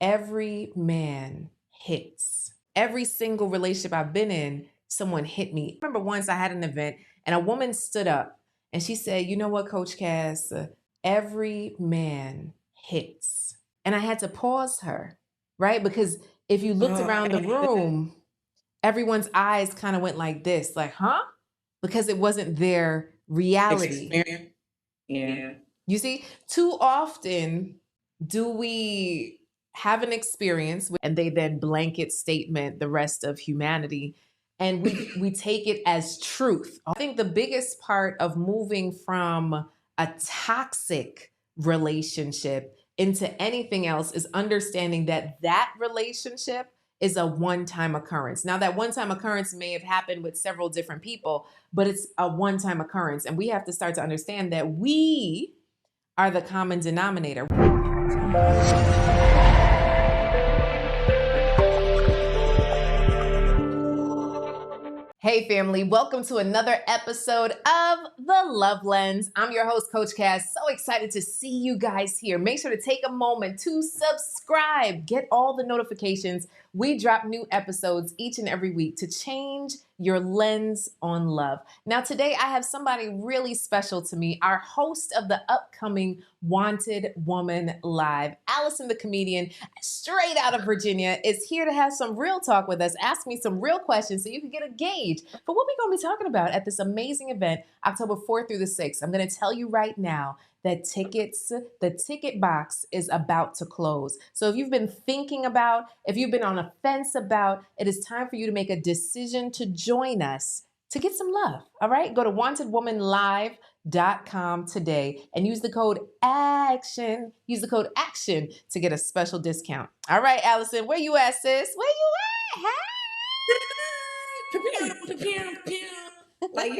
every man hits. Every single relationship I've been in, someone hit me. I remember once I had an event and a woman stood up and she said, "You know what, Coach Cass? Every man hits." And I had to pause her, right? Because if you looked around the room, everyone's eyes kind of went like this, like, huh? Because it wasn't their reality. Yeah. You see, too often do we have an experience and they then blanket statement the rest of humanity and we take it as truth. I think the biggest part of moving from a toxic relationship into anything else is understanding that that relationship is a one-time occurrence. Now that one-time occurrence may have happened with several different people, but it's a one-time occurrence and we have to start to understand that we are the common denominator. Hey family, welcome to another episode of The Love Lens. I'm your host, Coach Cass. So excited to see you guys here. Make sure to take a moment to subscribe. Get all the notifications. We drop new episodes each and every week to change your lens on love. Now today I have somebody really special to me, our host of the upcoming Wanted Woman Live. Allison, the comedian, straight out of Virginia, is here to have some real talk with us, ask me some real questions so you can get a gauge for what we're going to be talking about at this amazing event, October 4th through the 6th. I'm going to tell you right now that the ticket box is about to close. So if you've been thinking about, if you've been on a fence about, it is time for you to make a decision to join us to get some love. All right, go to wantedwomanlive.com today and use the code ACTION. Use the code ACTION to get a special discount. All right, Allison, where you at, sis? Where you at? Like,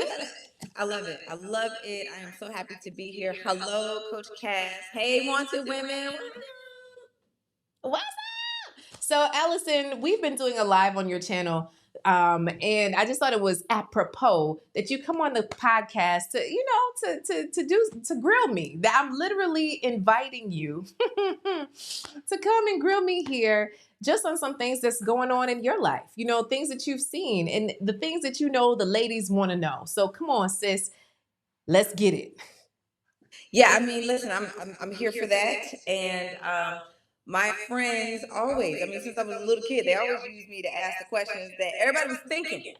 I love it. I love it. I am so happy to be here. Hello, Coach Cass. Hey, Wanted Women. What's up? So, Allison, we've been doing a live on your channel. And I just thought it was apropos that you come on the podcast to grill me. That I'm literally inviting you to come and grill me here just on some things that's going on in your life. You know, things that you've seen and the things that you know the ladies want to know. So come on, sis, let's get it. Yeah, I mean, listen, I'm here for that, and my friends always. I mean, since I was a little kid, they always used me to ask the questions that everybody was thinking.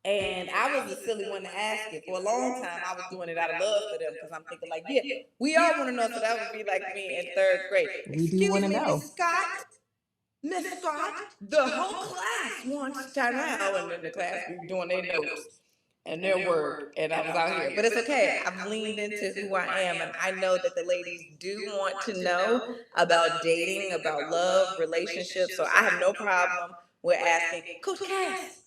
And I was the silly one to ask it. For a long time, I was doing it out of love for them because I'm thinking, like, yeah, we all want to know. So that would be like me in third grade. We do want to know. Miss Scott. Miss Scott, the whole class wants to know. And then the class be doing their notes and their work. And I was out here. But it's okay. I've leaned into who I am. And I know that the ladies do want to know about dating, about love, relationships. So I have no problem with asking, Coach Cass,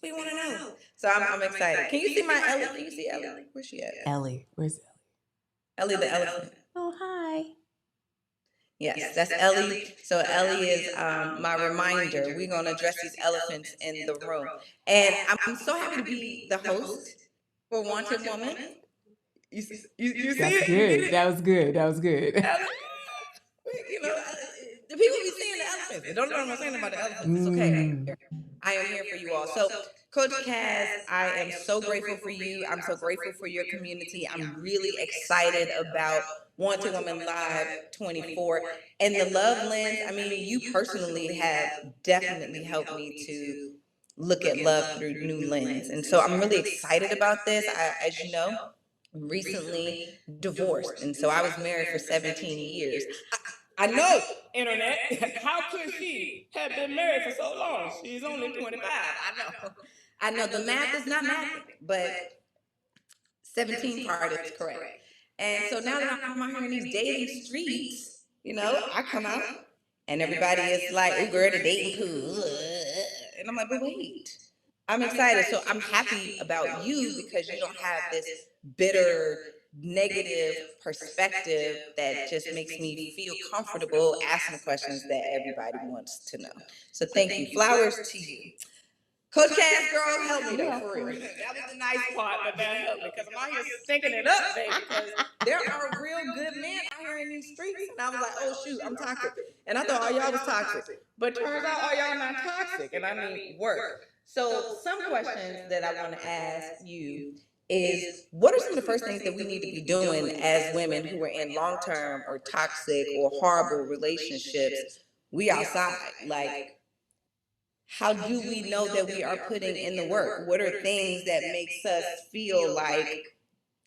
we want to know. So I'm excited. Can you see my Ellie? Can you see Ellie? Where's she at? Ellie, where's Ellie the elephant. Oh, hi. Yes, that's Ellie. So Ellie is my reminder. We're going to address these elephants in the room. And I'm so happy to be the host for Wanted Woman. You see That's good. That was good. That was good. You know, the people be seeing the elephants. They don't know what I'm saying about the elephants. It's okay. I am here for you all. So, Coach Cass, I am so grateful for you. I'm so grateful for your community. I'm really excited about Wanted Woman Live 24 and the Love Lens. I mean, you personally have definitely helped me to look at love through new lens. And so I'm really excited about this. As you know, recently divorced. And so I was married for 17 years. I know, internet. How could she have been married for so long? She's only 25. I know the math is not math, but 17 part is correct. And so now that I'm out here in these dating streets, you know, I come out and everybody is like, oh, girl, the dating pool. And I'm like, but wait. I'm excited. So I'm happy about you because you don't have this bitter, negative perspective that just makes me feel comfortable asking questions that everybody wants to know. So thank you. Flowers to you. Coach Cass, girl, help me though, for real. That was the nice part, but that helped me because I'm out here stinking it up, baby. Because there are real good men out here in these streets, and I was like, oh shoot, I'm toxic, and I thought all y'all was toxic, but turns out all y'all not toxic, and I mean work. So some questions that I want to ask you is, what are some of the first things that we need to be doing as women who are in long-term or toxic or horrible relationships? We outside, like, how do we know that we are putting in the work? What are things that makes us feel like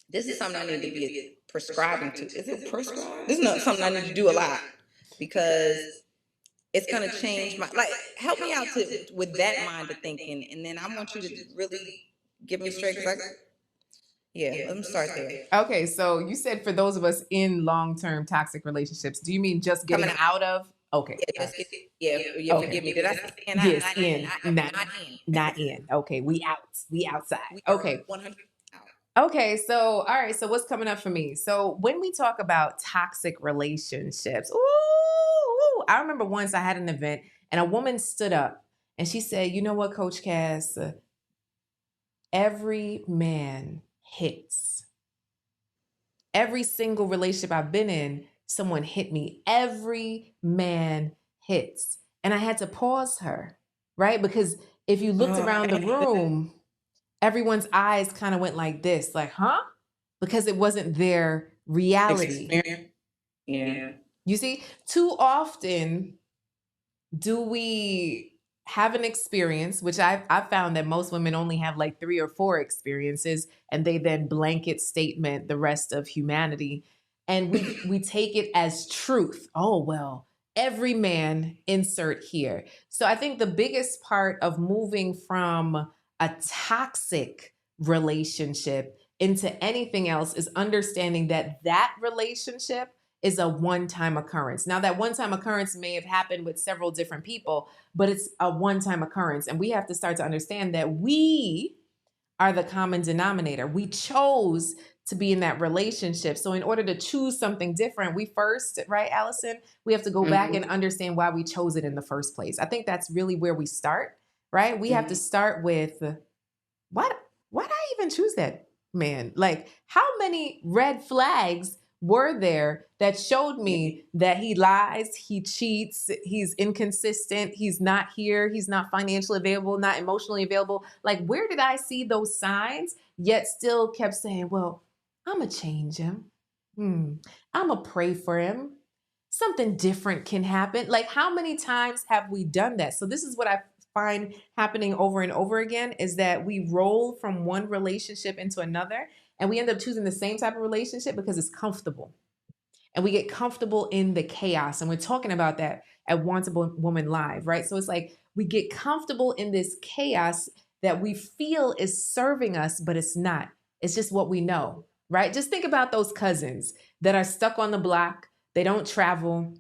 this is something I need to be prescribing to? Is it prescribed? This is not something I need to do a lot because it's going to change my, like, help me out with that mind of thinking. And then I want you to really give me straight, because let me start there. Okay, so you said for those of us in long-term toxic relationships, do you mean just getting out of? Okay. Forgive me. Did I say in? Yes, not in. in. Okay, we out. We outside. Okay. 100 out. Okay, so all right, so what's coming up for me? So when we talk about toxic relationships, I remember once I had an event and a woman stood up and she said, "You know what, Coach Cass? Every man hits. Every single relationship I've been in, someone hit me. Every man hits." And I had to pause her, right? Because if you looked around the room, everyone's eyes kind of went like this, like, huh? Because it wasn't their reality. Yeah. You see, too often do we have an experience, which I've found that most women only have like 3 or 4 experiences, and they then blanket statement the rest of humanity. And we take it as truth. Oh, well, every man insert here. So I think the biggest part of moving from a toxic relationship into anything else is understanding that that relationship is a one-time occurrence. Now, that one-time occurrence may have happened with several different people, but it's a one-time occurrence. And we have to start to understand that we are the common denominator. We chose to be in that relationship. So in order to choose something different, we first, right, Allison, we have to go back and understand why we chose it in the first place. I think that's really where we start, right? We have to start with, why did I even choose that man? Like, how many red flags were there that showed me that he lies, he cheats, he's inconsistent, he's not here, he's not financially available, not emotionally available? Like, where did I see those signs, yet still kept saying, well, I'm going to change him. I'm going to pray for him. Something different can happen. Like, how many times have we done that? So this is what I find happening over and over again, is that we roll from one relationship into another, and we end up choosing the same type of relationship because it's comfortable. And we get comfortable in the chaos. And we're talking about that at Once a Woman Live, right? So it's like we get comfortable in this chaos that we feel is serving us, but it's not. It's just what we know, right? Just think about those cousins that are stuck on the block. They don't travel.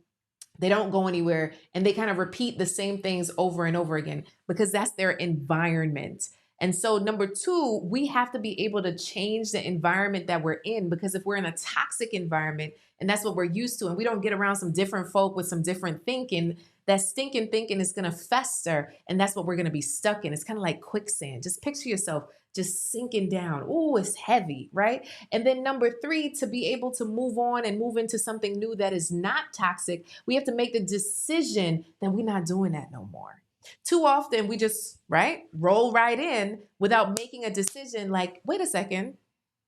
They don't go anywhere, and they kind of repeat the same things over and over again because that's their environment. And so number 2, we have to be able to change the environment that we're in, because if we're in a toxic environment and that's what we're used to, and we don't get around some different folk with some different thinking, that stinking thinking is going to fester, and that's what we're going to be stuck in. It's kind of like quicksand. Just picture yourself just sinking down. Oh, it's heavy, right? And then number 3, to be able to move on and move into something new that is not toxic, we have to make the decision that we're not doing that no more. Too often we just, right, roll right in without making a decision like, wait a second,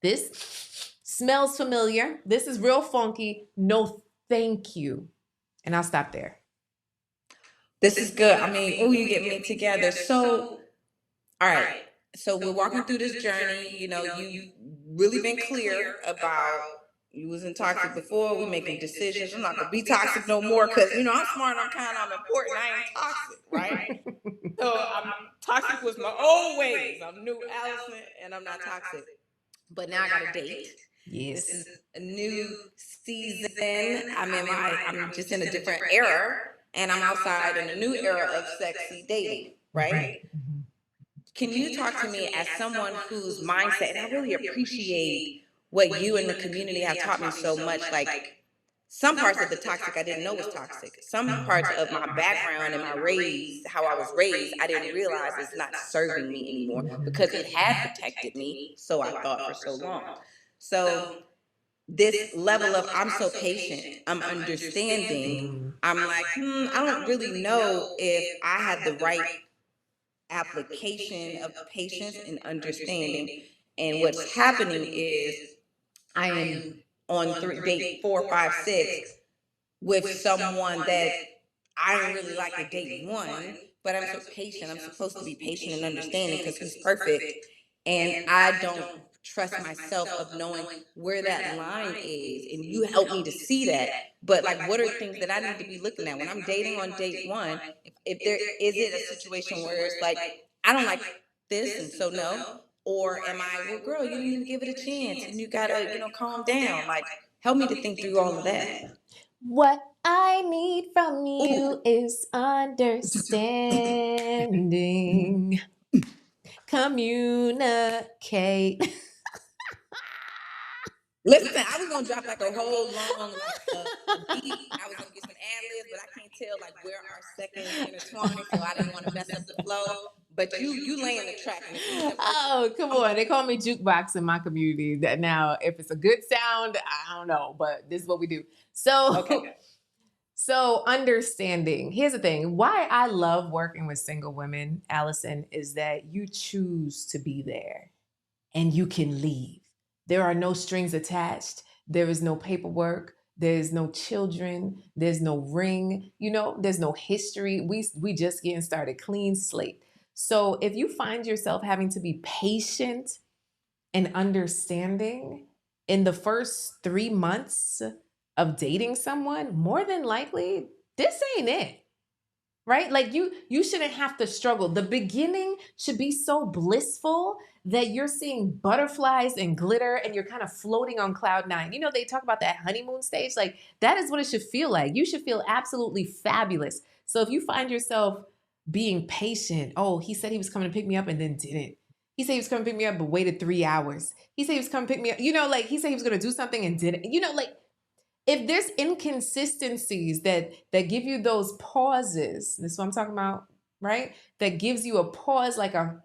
this smells familiar. This is real funky. No, thank you. And I'll stop there. This is good. I mean, you get me together. So, all right. So we're walking through this journey. You know, you've really been clear about you was in toxic before. We making decisions. I'm not gonna be toxic no more because I'm smart. I'm kind. I'm important. I ain't toxic, right? So I'm toxic with my own ways. I'm new Allison, and I'm not toxic. But now I got a date. Yes. This is a new season. I'm just in a different era, and I'm outside in a new era of sexy dating, right? Can you talk to me as someone whose mindset, and I really appreciate what you and the community have taught me so much, like some parts of the toxic I didn't know was toxic. Some parts of my background and my raised, how I was raised, I didn't realize is not serving me anymore because it had protected me, so I thought, for so long. So this level of I'm so patient, I'm understanding, I'm like, I don't really know if I have the right application of patience and understanding. And what's happening is I am on date 4, 5, 6 with someone that I didn't really like at date 1, but I'm so patient. I'm supposed to be patient and understanding because he's perfect. And I don't trust myself of knowing where that line is. And you help me to see that. But like, what are things that I need to be looking at when I'm dating on date 1? If there is it a situation where it's like, I don't like this, and so no. Or am I, well, girl, you didn't even give it a chance and you gotta, calm down. Like, help me to think through all of that. What I need from Ooh. you is understanding. Communicate. Listen, I was gonna drop like a whole long, like a beat. I was gonna get some ad libs, but I can't tell like where our seconds intertwine, so I didn't want to mess up the flow. But you laying the track, and if you was in person, Oh, come on. They call me jukebox in my community. That now, if it's a good sound, I don't know, but this is what we do. So, okay. So understanding. Here's the thing. Why I love working with single women, Allison, is that you choose to be there and you can leave. There are no strings attached. There is no paperwork. There's no children. There's no ring. There's no history. We just getting started, clean slate. So if you find yourself having to be patient and understanding in the first 3 months of dating someone, more than likely, this ain't it. Right? Like you shouldn't have to struggle. The beginning should be so blissful that you're seeing butterflies and glitter and you're kind of floating on cloud 9. They talk about that honeymoon stage. Like that is what it should feel like. You should feel absolutely fabulous. So if you find yourself being patient, oh, he said he was coming to pick me up and then didn't. He said he was coming to pick me up but waited 3 hours. He said he was coming to pick me up. Like he said he was going to do something and didn't. Like if there's inconsistencies that give you those pauses, this is what I'm talking about, right? That gives you a pause, like a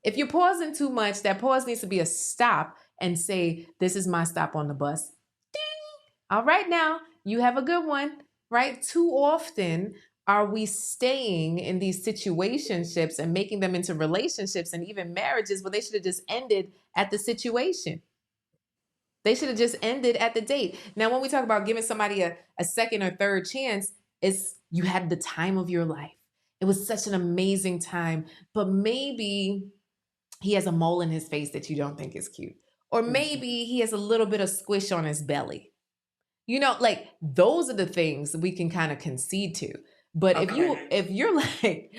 If you're pausing too much, that pause needs to be a stop and say, this is my stop on the bus. Ding! All right, now you have a good one, right? Too often are we staying in these situationships and making them into relationships and even marriages where they should have just ended at the situation. They should have just ended at the date. Now, when we talk about giving somebody a second or third chance, it's you had the time of your life. It was such an amazing time, but maybe he has a mole in his face that you don't think is cute. Or maybe he has a little bit of squish on his belly. Like those are the things we can kind of concede to. But if you're like,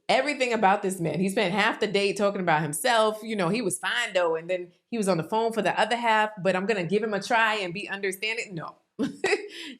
everything about this man, he spent half the day talking about himself, he was fine though, and then he was on the phone for the other half, but I'm gonna give him a try and be understanding. No.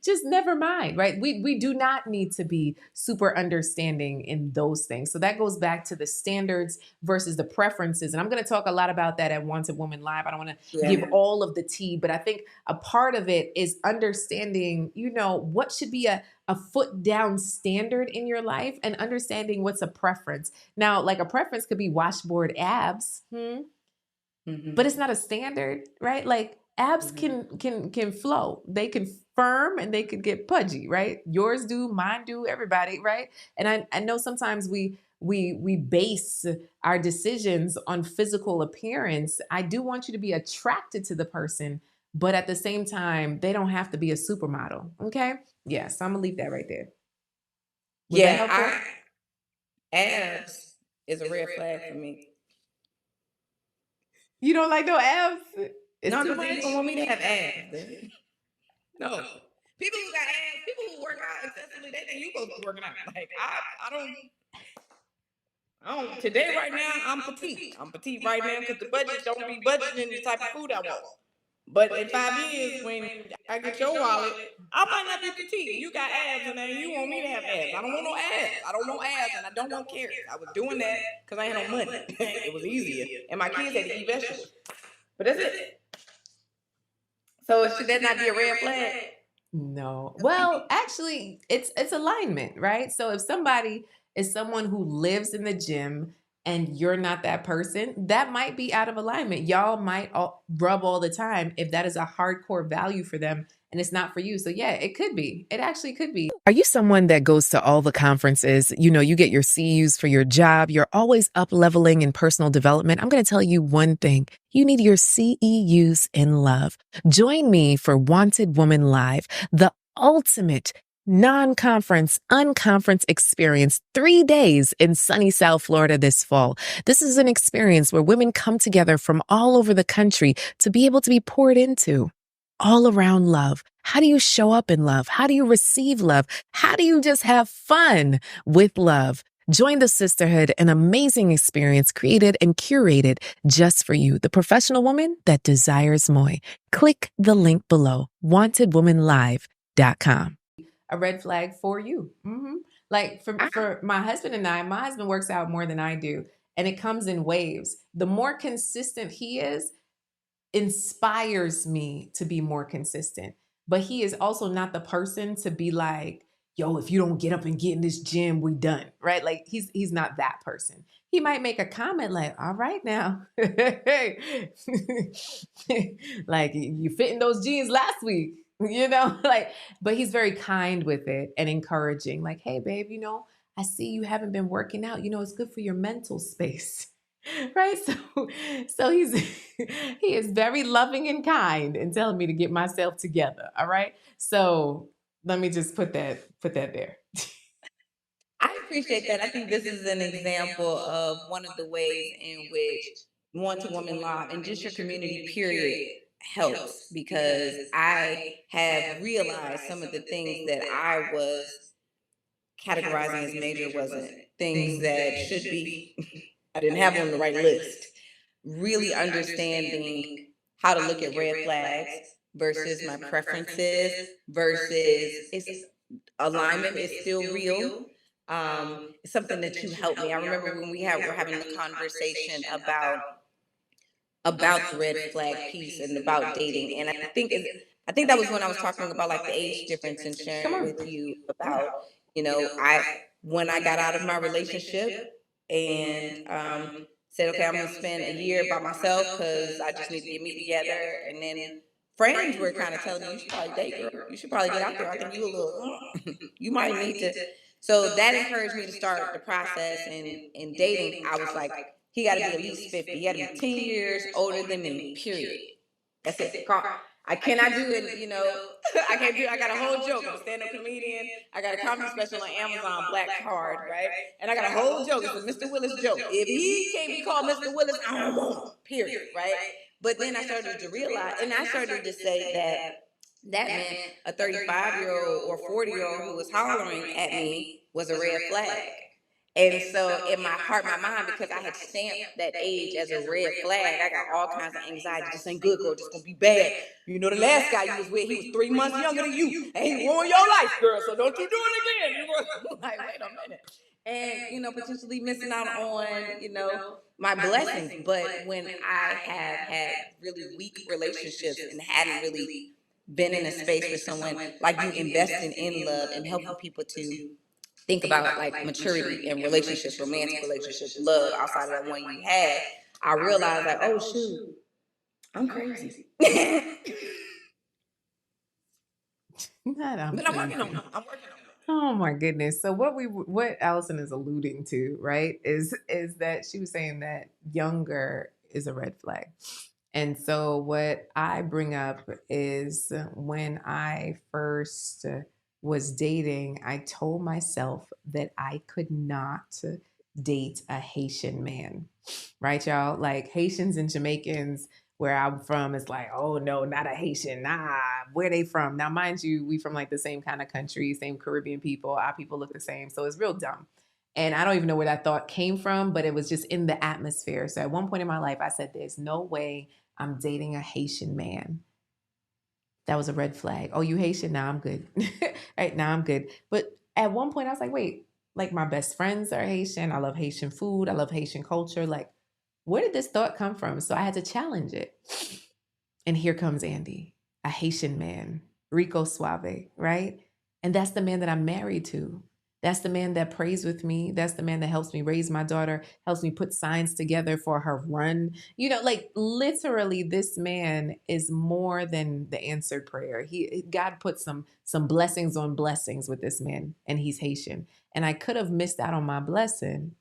Just never mind, right? We do not need to be super understanding in those things. So that goes back to the standards versus the preferences. And I'm going to talk a lot about that at Wanted Woman Live. I don't want to give all of the tea, but I think a part of it is understanding, what should be a foot down standard in your life and understanding what's a preference. Now, like a preference could be washboard abs, but it's not a standard, right? Like abs can flow. They can firm and they could get pudgy, right? Yours do, mine do, everybody, right? And I know sometimes we base our decisions on physical appearance. I do want you to be attracted to the person, but at the same time, they don't have to be a supermodel. Okay? Yeah, so I'm gonna leave that right there. Was that helpful? Abs is a red flag for me. You don't like no abs? It's No, too because you much. don't want me to have abs. No. People who got abs, people who work out excessively, they think you supposed to be working out. Like I don't. Today, right now, I'm petite. I'm petite right now because the budget don't be budgeting the type of food I want. But in 5 years, when I get your wallet, I might not be petite. You got abs, and then you want me to have abs. I don't want no abs. I don't want abs, and I don't want carrots. I was doing that because I had no money. It was easier, and my kids had to eat vegetables. But that's it. So should that not be a red flag? No. Well, actually, it's alignment, right? So if somebody is someone who lives in the gym and you're not that person, that might be out of alignment. Y'all might rub all the time if that is a hardcore value for them and it's not for you. So yeah, it could be. It actually could be. Are you someone that goes to all the conferences? You know, you get your CUs for your job. You're always up leveling in personal development. I'm going to tell you one thing. You need your CEUs in love. Join me for Wanted Woman Live, the ultimate non-conference, unconference experience, 3 days in sunny South Florida this fall. This is an experience where women come together from all over the country to be able to be poured into. All around love. How do you show up in love? How do you receive love? How do you just have fun with love? Join the sisterhood, an amazing experience created and curated just for you, the professional woman that desires more. Click the link below, wantedwomanlive.com. A red flag for you. Like for my husband and I, my husband works out more than I do, and it comes in waves. The more consistent he is, inspires me to be more consistent. But he is also not the person to be like, yo, if you don't get up and get in this gym, we done, right? Like he's not that person. He might make a comment like, all right now. Like you fit in those jeans last week, like, but he's very kind with it and encouraging. Like, hey, babe, I see you haven't been working out. It's good for your mental space. Right. So he is very loving and kind and telling me to get myself together. All right. So let me just put that there. I appreciate that. I think this is an example of one of the ways in which Want to Woman Live and just your community, period, helps, because I have realized some of the things that I was categorizing as major wasn't things that should be, I didn't have on the right list. Really understanding how to look at red flags versus my preferences versus it's alignment is still real. It's something that you helped me. I remember when we're having the conversation about the red flag piece and about dating, and I think that was when I was talking about like the age difference and sharing with you about I when I got out of my relationship and said, okay, I'm gonna spend a year by myself because I just need to get me together. And then friends were kind of telling me, you should probably date, girl. You should probably get out there. I think you a little, you might need to. So that encouraged me to start the process. And in dating, I was like, he got to be at least 50. He got to be 10 years older than me, period. That's it. I cannot do it, I can't do I got a whole joke. I'm a stand-up comedian. I got a comedy special on Amazon, Black Card, right? And I got a whole joke. It's a Mr. Willis joke. If he can't be called Mr. Willis, I don't want him, period, right? But then I started to realize, and I started to say that meant a 35-year-old or 40-year-old who was hollering at me was a red flag. And so in my heart, my mind, because I had stamped that age as a red flag, I got all kinds of anxiety. This ain't good, girl. This gonna be bad. The last guy you was with, he was 3 months younger than you, and he ruined your life, girl. So don't you do it again. Like, wait a minute. And potentially missing out on, my blessings. But when I have had really weak relationships and hadn't really been in a space with someone like you investing in love and helping people to think about like maturity in relationships, romantic relationships, love outside of that one you had, I realized like, oh shoot, I'm crazy. Not But I'm working on it. I'm working on it. Oh my goodness. So what Allison is alluding to, right, is that she was saying that younger is a red flag. And so what I bring up is when I first was dating, I told myself that I could not date a Haitian man. Right, y'all? Like Haitians and Jamaicans, where I'm from, it's like, oh no, not a Haitian. Nah, where they from? Now, mind you, we from like the same kind of country, same Caribbean people. Our people look the same. So it's real dumb. And I don't even know where that thought came from, but it was just in the atmosphere. So at one point in my life, I said, there's no way I'm dating a Haitian man. That was a red flag. Oh, you Haitian? Nah, I'm good. Right now, I'm good. But at one point, I was like, wait, like my best friends are Haitian. I love Haitian food. I love Haitian culture. Like, where did this thought come from? So I had to challenge it. And here comes Andy. a Haitian man, Rico Suave, right? And that's the man that I'm married to. That's the man that prays with me. That's the man that helps me raise my daughter, helps me put signs together for her run. You know, like literally this man is more than the answered prayer. God put some blessings on blessings with this man, and he's Haitian. And I could have missed out on my blessing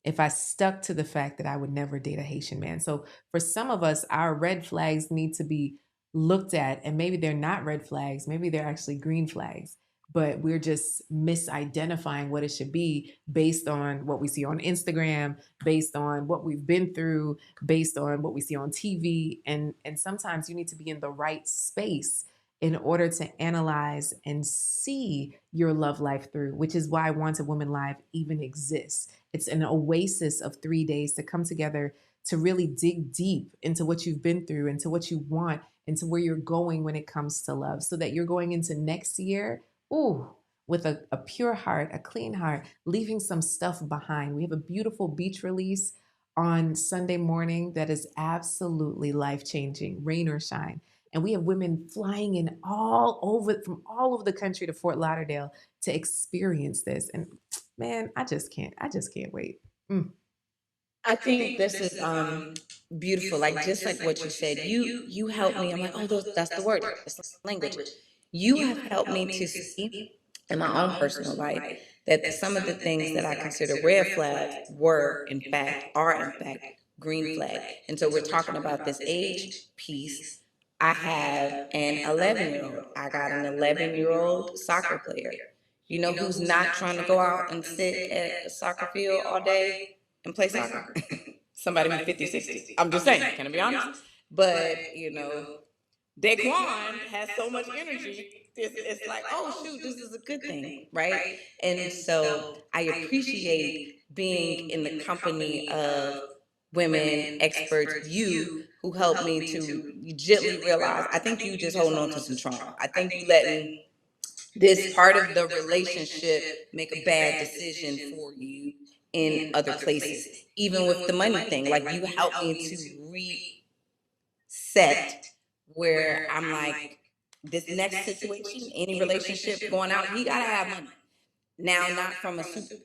if I stuck to the fact that I would never date a Haitian man. So for some of us, our red flags need to be looked at, and maybe they're not red flags, maybe they're actually green flags, but we're just misidentifying what it should be based on what we see on Instagram, based on what we've been through, based on what we see on TV. And sometimes you need to be in the right space in order to analyze and see your love life through, which is why Wanted Woman Live even exists. It's an oasis of 3 days to come together to really dig deep into what you've been through, into what you want, into where you're going when it comes to love, so that you're going into next year, ooh, with a pure heart, a clean heart, leaving some stuff behind. We have a beautiful beach release on Sunday morning that is absolutely life changing, rain or shine. And we have women flying in from all over the country to Fort Lauderdale to experience this. And man, I just can't wait. Mm. I think this is beautiful. Like just like what you said, you helped me. I'm like, oh, that's the word. It's language. You have helped me to see in my own personal life that some of the things that I consider red flags are in fact green flag. And so we're talking about this age piece. I have an 11-year-old. I got an 11-year-old soccer player. You know who's not trying to go out and sit at a soccer field all day and play soccer? Somebody who's 50, 60. I'm just saying, can I be honest? But, Daquan has so much energy. It's like, oh, shoot, this is a good thing, right? And so I appreciate being in the company of women, experts, you who helped me to gently realize, I think you just holding on to some trauma. I think you letting this part of the relationship make a bad decision for you in other places. Even with the money thing, like you helped me to reset where I'm like, this next situation, any relationship going out, he gotta have money. Now, not from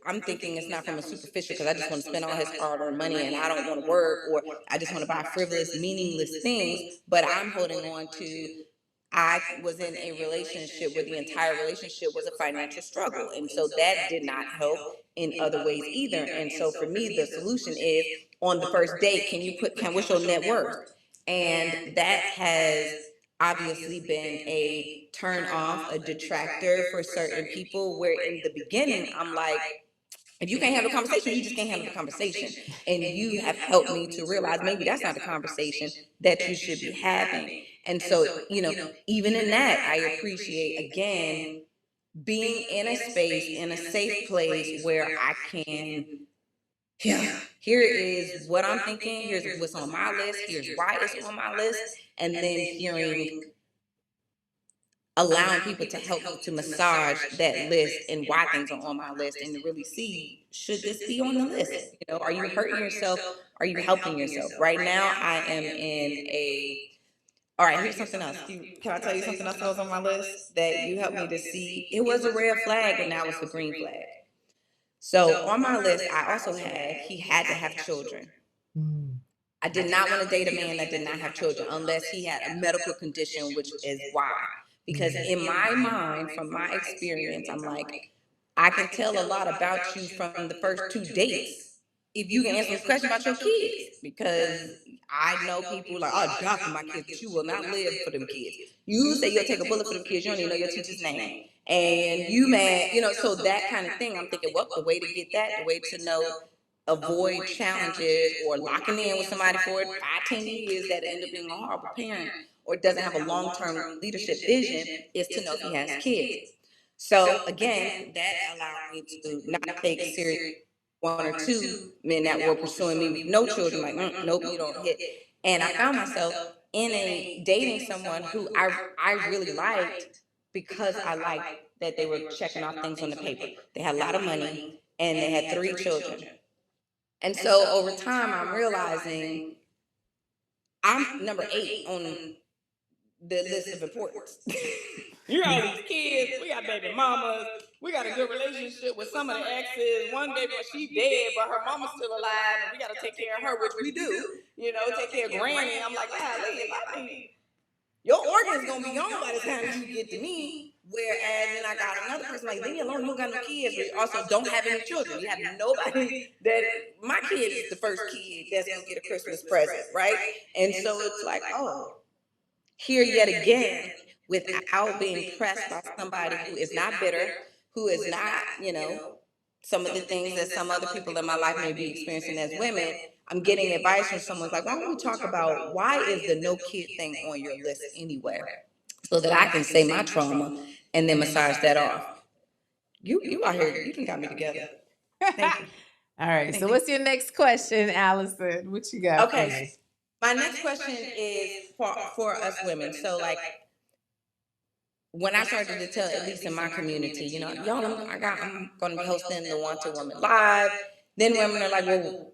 I'm thinking it's not from a superficial, because I just want to spend all his hard-earned money and I don't want to work, or I just want to buy frivolous, meaningless things, but I'm holding on to, I was in a relationship where the entire relationship was a financial struggle. And so that did not help in other ways either. And so for me, the solution is on the first date, what's your net worth? And that has obviously been a turn off, a detractor for certain people, where in the beginning, I'm like, if you can't have a conversation, you just can't handle the conversation. And you have helped me to realize maybe that's not a conversation that you should be having. And so, even in that, I appreciate, again, being in a space, in a safe place where I can, here is what I'm thinking, here's what's on my list, here's why it's on my list, and then allowing people to help me to massage that list and why things are on my list, and to really see, should this be on the list? Are you hurting yourself? Are you helping yourself? Right now, I am in all right, here's something else. Can I tell you something else that was on my list that you helped me to see? It was a red flag, and now it's a green flag. So on my list, I also had, he had to have children. Mm. I did not want to date a man that did not have children unless he had a medical condition, which is why. Because in my mind, from my experience, I'm like, I can tell a lot about you from the first 2 dates if you can answer this question about your kids. Because I know people like, oh, die for my kids, but you will not live for them kids. You say you'll take a bullet for them kids, you don't even know your teacher's name. And you mad, so that kind of thing. I'm thinking, well, the way to get that, the way to know, avoid challenges or locking in with somebody for 5, 10 years that end up being a horrible parent or doesn't have a long-term leadership vision, is to know if he has kids. So again, that allowed me to not take serious one or two men that were pursuing me with no children, like, nope, you don't hit. And I found myself in a dating someone who I really liked, because I liked that they were checking off things on the paper. They had a lot of money and they had 3 children. And so over time, I'm realizing I'm number 8 on the list of importance. You got all these kids, we got baby mamas, we got a good relationship with some of the exes. One baby, she dead, but her mama's still alive, and we got to take care of her, which we do. You know, take care of granny. I'm like, golly, if I think your organ's gonna be gone by the time you get to me. Whereas then I got another person like, leave me alone, you don't got no kids. We also don't have any children. We have nobody that my kid is the first kid that's gonna get a Christmas present, right? And so it's like, oh, here yet again, without being pressed by somebody who is not bitter, who is not, you know, some of the things that some other people in my life may be experiencing as women. I'm getting advice from someone's like, why don't we talk about why is the no kid thing on your list anyway? So that I can say my trauma and then massage that off. You out here, you done got me together. Thank you. All right. So what's your next question, Allison? What you got? Okay. My next question is for us women. So like when I started to tell, at least in my community, you know, y'all, I'm going to be hosting the Wanted Woman Live. Then women are like, well,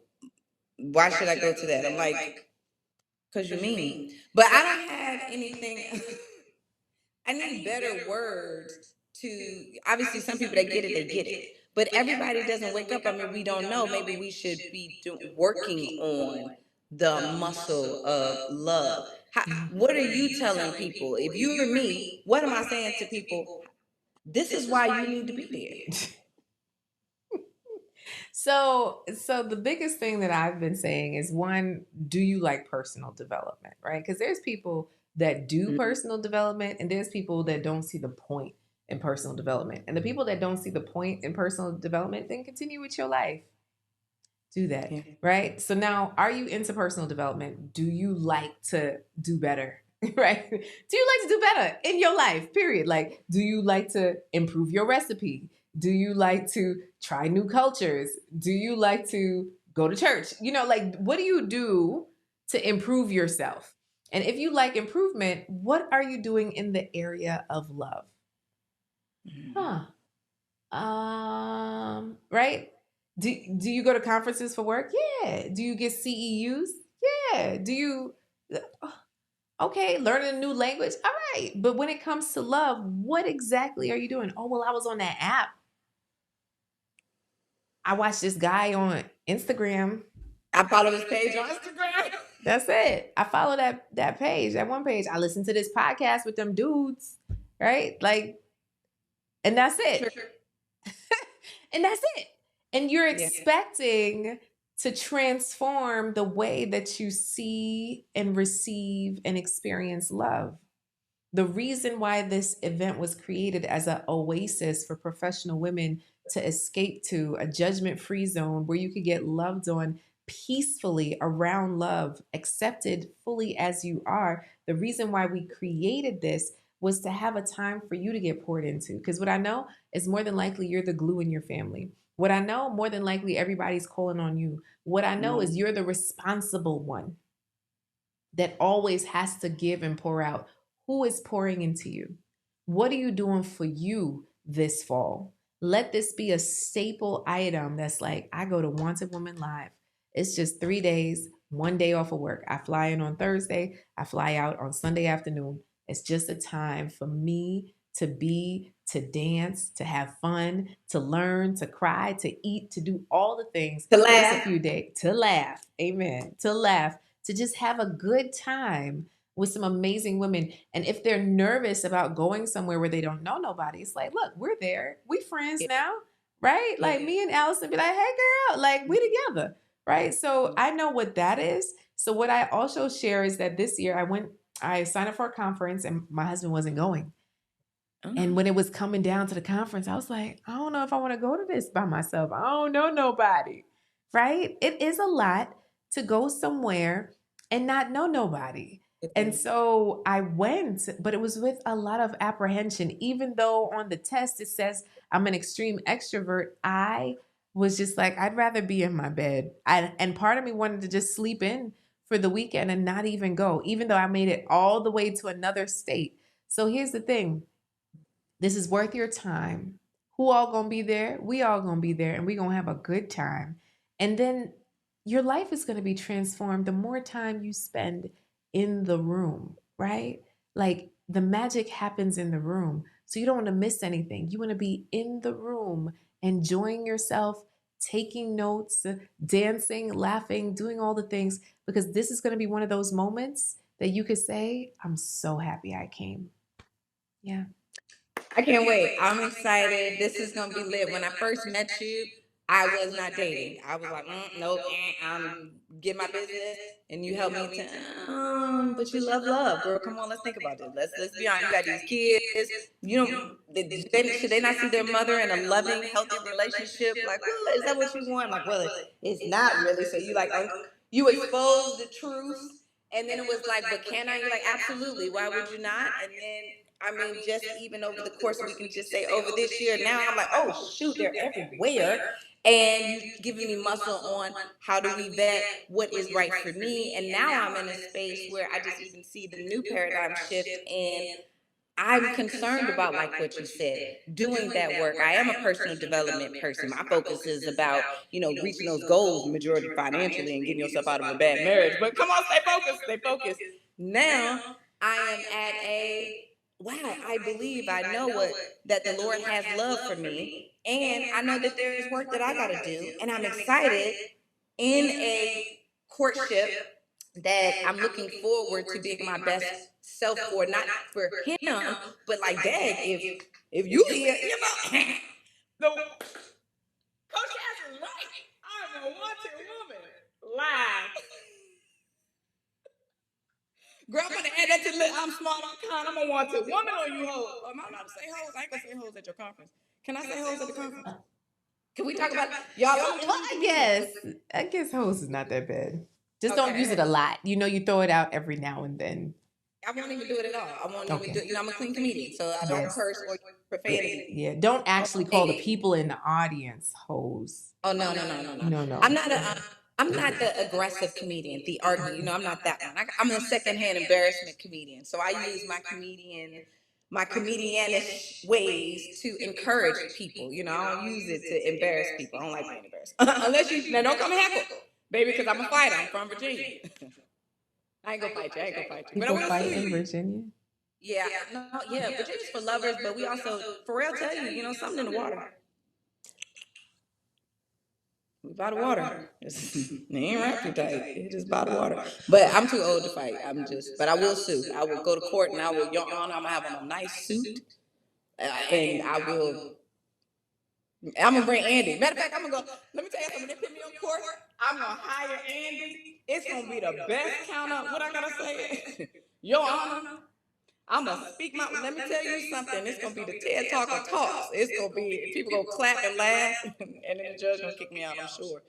why should I go to that? I'm like, because you mean. But I don't have anything. I need better words to, obviously, some people that get it, they get it. But everybody doesn't wake up. I mean, we don't know. Maybe we should be working on the muscle of love. What are you telling people? If you were me, what am I saying to people? This is why you need to be there. So the biggest thing that I've been saying is, one, do you like personal development, right? Because there's people that do personal development and there's people that don't see the point in personal development. And the people that don't see the point in personal development, then continue with your life. Do that, right? So now, are you into personal development? Do you like to do better? Right? Do you like to do better in your life? Period. Like, do you like to improve your recipe? Do you like to try new cultures? Do you like to go to church? You know, like, what do you do to improve yourself? And if you like improvement, what are you doing in the area of love? Right? Do you go to conferences for work? Yeah. Do you get CEUs? Yeah. Do you okay, learning a new language? All right. But when it comes to love, what exactly are you doing? Oh, well, I was on that app. I watched this guy on Instagram. I follow his page on Instagram. That's it. I follow that page, that one page. I listen to this podcast with them dudes, right? Like, and that's it. Sure. And that's it. And you're expecting to transform the way that you see and receive and experience love. The reason why this event was created as an oasis for professional women to escape to, a judgment-free zone where you could get loved on peacefully around love, accepted fully as you are. The reason why we created this was to have a time for you to get poured into. Because what I know is, more than likely, you're the glue in your family. What I know, more than likely, everybody's calling on you. What I know is you're the responsible one that always has to give and pour out. Who is pouring into you? What are you doing for you this fall? Let this be a staple item that's like, I go to Wanted Woman Live. It's just 3 days, 1 day off of work. I fly in on Thursday. I fly out on Sunday afternoon. It's just a time for me to be, to dance, to have fun, to learn, to cry, to eat, to do all the things. To laugh. Just a few days. To laugh. Amen. To laugh. To just have a good time with some amazing women. And if they're nervous about going somewhere where they don't know nobody, it's like, look, we're there. We friends now, right? Like me and Allison be like, hey girl, like we together, right? So I know what that is. So what I also share is that this year I signed up for a conference and my husband wasn't going. And when it was coming down to the conference, I was like, I don't know if I want to go to this by myself. I don't know nobody, right? It is a lot to go somewhere and not know nobody. And so I went, but it was with a lot of apprehension. Even though on the test it says I'm an extreme extrovert, I was just like, I'd rather be in my bed. And part of me wanted to just sleep in for the weekend and not even go, even though I made it all the way to another state. So here's the thing. This is worth your time. Who all gonna be there? We all gonna be there, and we gonna have a good time. And then your life is gonna be transformed the more time you spend in the room, right? Like the magic happens in the room. So you don't want to miss anything. You want to be in the room, enjoying yourself, taking notes, dancing, laughing, doing all the things, because this is going to be one of those moments that you could say, I'm so happy I came. Yeah. I can't wait. I'm excited. This is gonna be lit. When I first met you, I was not dating. I was like, nope, I'm getting my business, and you helped me to. But you love, girl. Come on, let's think about this. Let's be honest. You got these kids. You know, should they not see their mother in a loving, healthy relationship? Like, well, is that what you want? Like, well, it's not really. So you like, you expose the truth. And then it was like, but can I? You're like, absolutely. Why would you not? And then I mean, just even over the course, we can just say over this year, now I'm like, oh, shoot, they're everywhere. And you giving me muscle on how do we vet what is right for me. And now I'm in a space where I just even see the new paradigm shift. And I'm concerned about, like what you said, doing that work. I am a personal development person. My focus is about, reaching those goals, majority financially, and getting yourself out of a bad marriage. But come on, stay focused, stay focused. Now I am at wow, I believe I know that the Lord has love for me. And I know that there is work that I got to do. And I'm excited in a courtship that I'm looking forward to being my best self for, not for him, but like, dad, if you here, the Coach Cass is right. I'm a wanted woman. Live. Girl, I'm gonna add that to the list. I'm smart, I'm kind, I'm a wanted woman on you hoes. Am I allowed to say hoes? I ain't gonna say hoes at your conference. Can I say hoes at the conference? Can we talk about y'all? Well, I guess host is not that bad. Just Okay. don't use it a lot. You throw it out every now and then. I won't even do it at all. I won't even do it. I'm a clean comedian, so I don't curse or profanity. Yeah, don't actually call the people in the audience hoes. Oh no. No. I'm not the aggressive comedian, the argue. I'm not that one. I'm a secondhand embarrassment comedian. So I use my comedianish ways to encourage people. I don't use it to embarrass people. I don't like being embarrassed. Unless you now don't come and heckle, baby, because I'm a fighter. I'm from Virginia. I ain't gonna fight you. But I People want to fight sue in you. Virginia. Yeah, Virginia's for lovers, but we also, for real, tell you, something in the water. We by the water. It ain't wrapped too tight. It is by the water. But I'm too old to fight. But I will sue. I will go to court and I will, Your Honor, I'm gonna have on a nice suit, and I'm gonna bring Andy. Matter of fact, I'm gonna go. Let me tell you something. When they put me on court, I'm gonna hire Andy. It's gonna be the best count up. What I gotta say, Your Honor. I'm gonna speak my. Let me tell you something. It's gonna be the TED Talk of talks. It's gonna be people gonna clap and laugh, and then the judge gonna kick me out. I'm sure.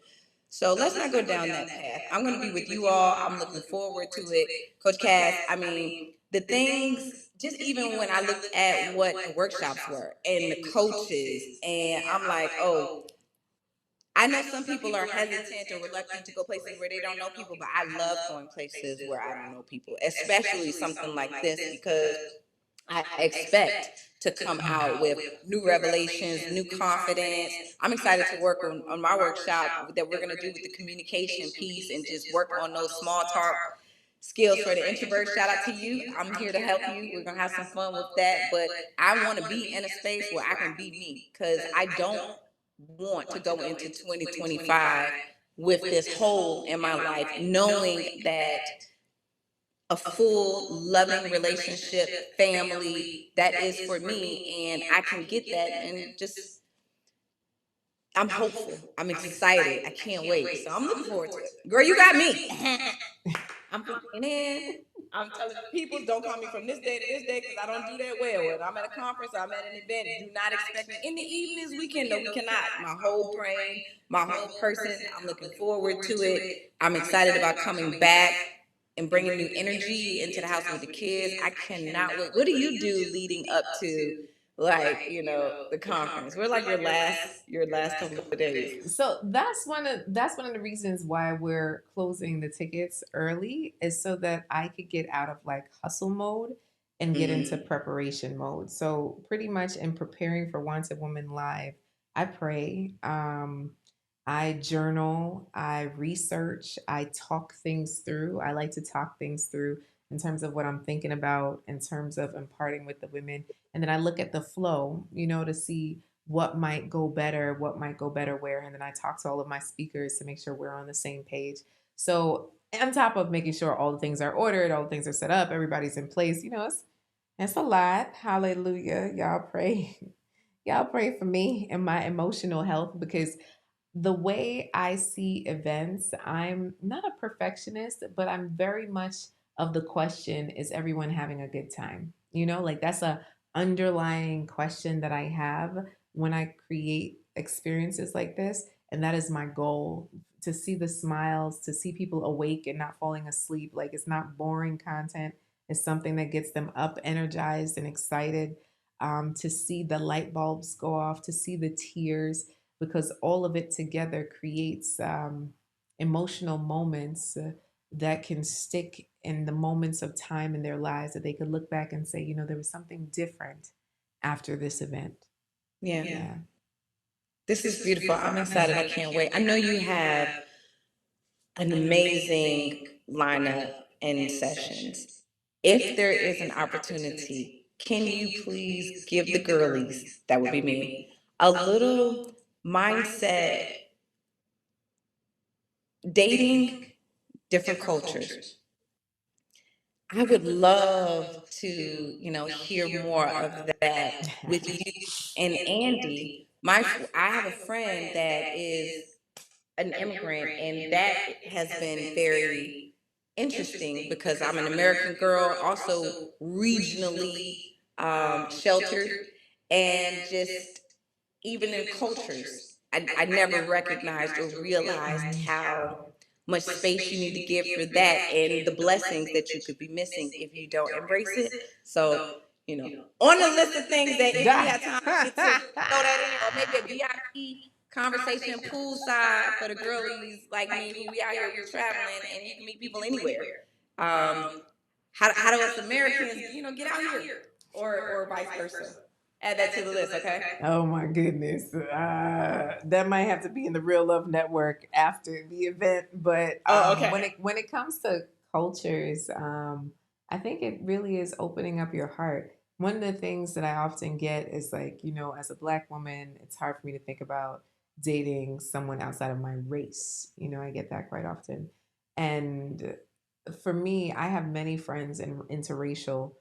So let's not go down that path. I'm gonna be with you all. I'm looking forward to it, Coach Cass. I mean, the things. Just even when I looked at what the workshops were and the coaches, and I'm like, oh. I know some people are hesitant or reluctant to go places where they don't know people, but I love going places where I don't know people, especially something like this, because I expect to come out with new revelations, new confidence. I'm excited to work on my workshop that we're going to do with the communication piece and just work on those small talk skills for the introvert. Shout out to you. I'm here to help you. We're going to have some fun with that. But I want to be in a space where I can be me, because I don't want to go into 2025 with this hole in my life, knowing that a full loving relationship, family, that is for me, and I can get that, and just I'm hopeful, I'm excited, I can't wait. So I'm looking forward to it. Girl, you got me. I'm putting in. I'm telling people, don't call me from this day to this day, because I don't do that well. When I'm at a conference, I'm at an event, do not expect me in the evenings, weekend. No, we cannot. My whole brain, my whole person, I'm looking forward to it. I'm excited about coming back and bringing new energy into the house with the kids. I cannot wait. What do you do leading up to, like, the conference? We're like your last couple of days. So that's one of the reasons why we're closing the tickets early, is so that I could get out of like hustle mode and get into preparation mode. So pretty much in preparing for Wanted Woman Live, I pray, I journal, I research, I talk things through. I like to talk things through in terms of what I'm thinking about, in terms of imparting with the women. And then I look at the flow, to see what might go better, what might go better where. And then I talk to all of my speakers to make sure we're on the same page. So, on top of making sure all the things are ordered, all the things are set up, everybody's in place, it's a lot. Hallelujah. Y'all pray. Y'all pray for me and my emotional health, because the way I see events, I'm not a perfectionist, but I'm very much of the question, is everyone having a good time? Like that's a underlying question that I have when I create experiences like this. And that is my goal, to see the smiles, to see people awake and not falling asleep. Like it's not boring content. It's something that gets them up, energized, and excited. To see the light bulbs go off, to see the tears, because all of it together creates emotional moments that can stick in the moments of time in their lives, that they could look back and say, there was something different after this event. Yeah. Yeah. This is beautiful. I'm excited. I can't wait. I know you have an amazing lineup and sessions. If there is an opportunity, can you please give the girlies, that would be me, a little mindset dating different cultures? I would love to, hear more of that with you and Andy. I have a friend that is an immigrant, and that has been very interesting because I'm an American girl, also regionally sheltered, and just even in cultures, I never recognized or realized how much space you need to give for that and the blessings that you could be missing if you don't embrace it. So, on the list of things that if we had time to throw that in there, or maybe a VIP conversation poolside for the girlies like me who we out here, we traveling, and you can meet people anywhere. How do us Americans, get out here, or vice versa? Add that to the list, okay? Oh my goodness. That might have to be in the Real Love Network after the event. But Okay. when it comes to cultures, I think it really is opening up your heart. One of the things that I often get is like, as a Black woman, it's hard for me to think about dating someone outside of my race. I get that quite often. And for me, I have many friends in interracial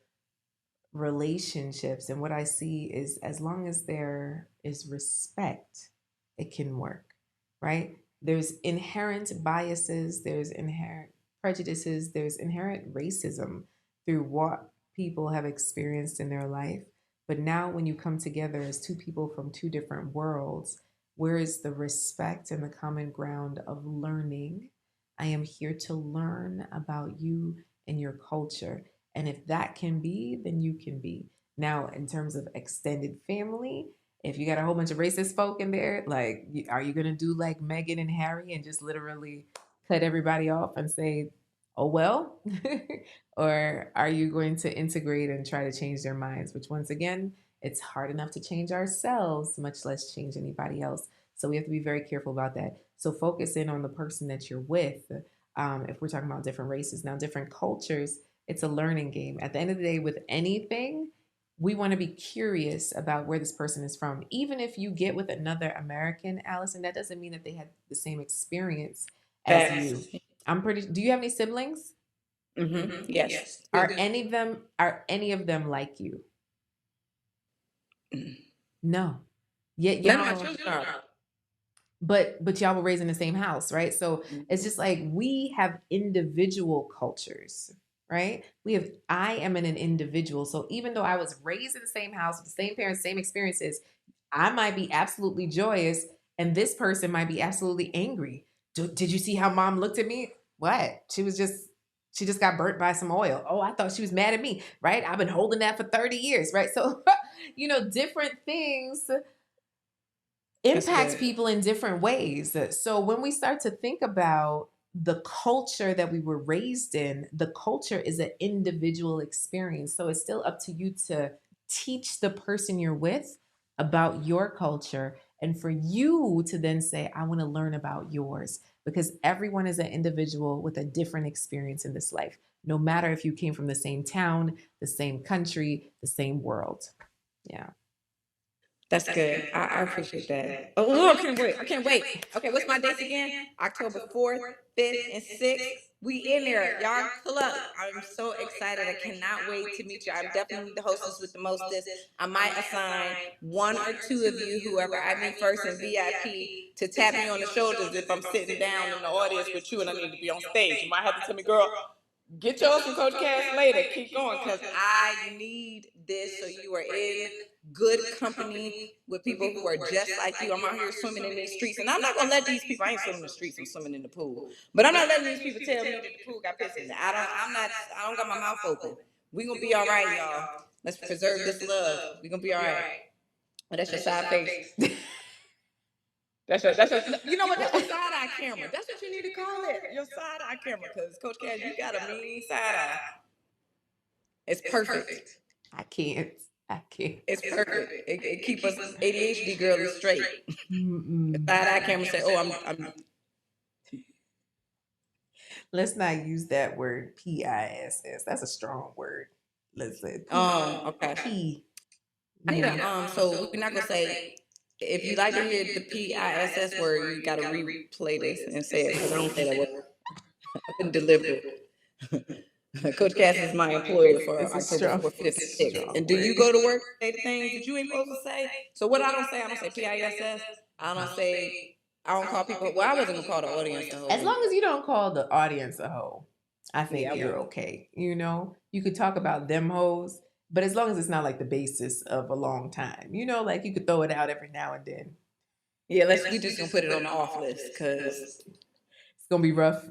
relationships, and what I see is, as long as there is respect, it can work, right? There's inherent biases, there's inherent prejudices, there's inherent racism through what people have experienced in their life. But now when you come together as two people from two different worlds, where is the respect and the common ground of learning? I am here to learn about you and your culture, and if that can be, then you can be. Now, in terms of extended family, if you got a whole bunch of racist folk in there, like, are you going to do like Meghan and Harry and just literally cut everybody off and say, oh, well? Or are you going to integrate and try to change their minds? Which, once again, it's hard enough to change ourselves, much less change anybody else. So we have to be very careful about that. So focus in on the person that you're with. If we're talking about different races, now different cultures, it's a learning game. At the end of the day, with anything, we want to be curious about where this person is from. Even if you get with another American, Allison, that doesn't mean that they had the same experience as you. Do you have any siblings? Mm-hmm. Yes. Are any of them like you? No. Yet None of my y'all, children are. but y'all were raised in the same house, right? So it's just like we have individual cultures, right? I am an individual. So even though I was raised in the same house with the same parents, same experiences, I might be absolutely joyous and this person might be absolutely angry. Did you see how mom looked at me? What? She just got burnt by some oil. Oh, I thought she was mad at me, right? I've been holding that for 30 years, right? So, different things impacts people in different ways. So when we start to think about the culture that we were raised in, the culture is an individual experience. So it's still up to you to teach the person you're with about your culture, and for you to then say, I want to learn about yours, because everyone is an individual with a different experience in this life, no matter if you came from the same town, the same country, the same world. Yeah. That's good. I appreciate that. Oh, I can't wait. I can't wait. Okay, what's my dates again? October 4th, 5th, and 6th. We in there. Y'all pull up. I'm so excited. I cannot wait to meet you. I'm definitely the hostess with the mostest. I might assign one or two of you, whoever I meet first in VIP, to tap me on the shoulders if I'm sitting down in the audience with you and I need to be on stage. You might have to tell me, girl, get yours from Coach Cass later. Keep going, because I need this so you are in good company with people who are just like you. I'm out here swimming in these streets, and I'm not gonna let these people. I ain't swimming in the streets. I'm swimming in the pool. But I'm not letting these people tell me that the pool got piss in it. I don't got my mouth open. We gonna be all right, y'all. Let's preserve this love. We gonna be all right. But that's your side face. That's your, you know what? That's your side eye camera. That's what you need to call it. Your side eye camera. Because Coach Cass, you got a mean side eye. It's perfect. I can't. It's perfect. It keeps us ADHD girlies straight. The side eye camera say, "Oh, I'm." Let's not use that word PISS. That's a strong word. Listen. Okay. P. I need a So we're not gonna say. If you like to hear the PISS word, you got to replay this and say it, because I don't say that word. I couldn't deliver it. Coach Cass is my employer for October 4th, 5th, 6th. And do you go to work, say the things that you ain't supposed to say? So what I don't say PISS. I don't say, I don't call people, well, I wasn't going to call the audience a hoe. As long as you don't call the audience a hoe, I think you're okay. You know, you could talk about them hoes, but as long as it's not like the basis of a long time, you know, like you could throw it out every now and then. Yeah, we just gonna put it on the off list, because it's gonna be rough.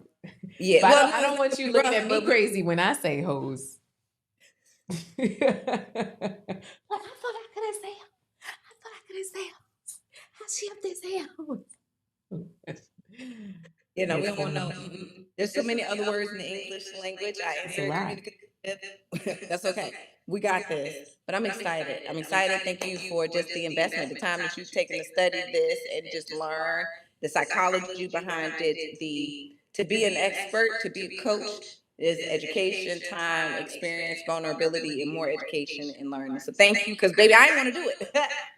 Yeah, but I don't want you looking at me crazy when I say hoes. Like, I thought I couldn't say hoes. How's she up there saying hoes? You know, we don't want to know. There's so many other words in the English language. I encourage you to. That's okay. We got this. But I'm excited. Thank you for just the investment, the time that you've taken to study this and just learn the psychology behind it. To be an expert, to be a coach, is education, time, experience, vulnerability, and more education and learning. So thank you, because baby, I ain't want to do it,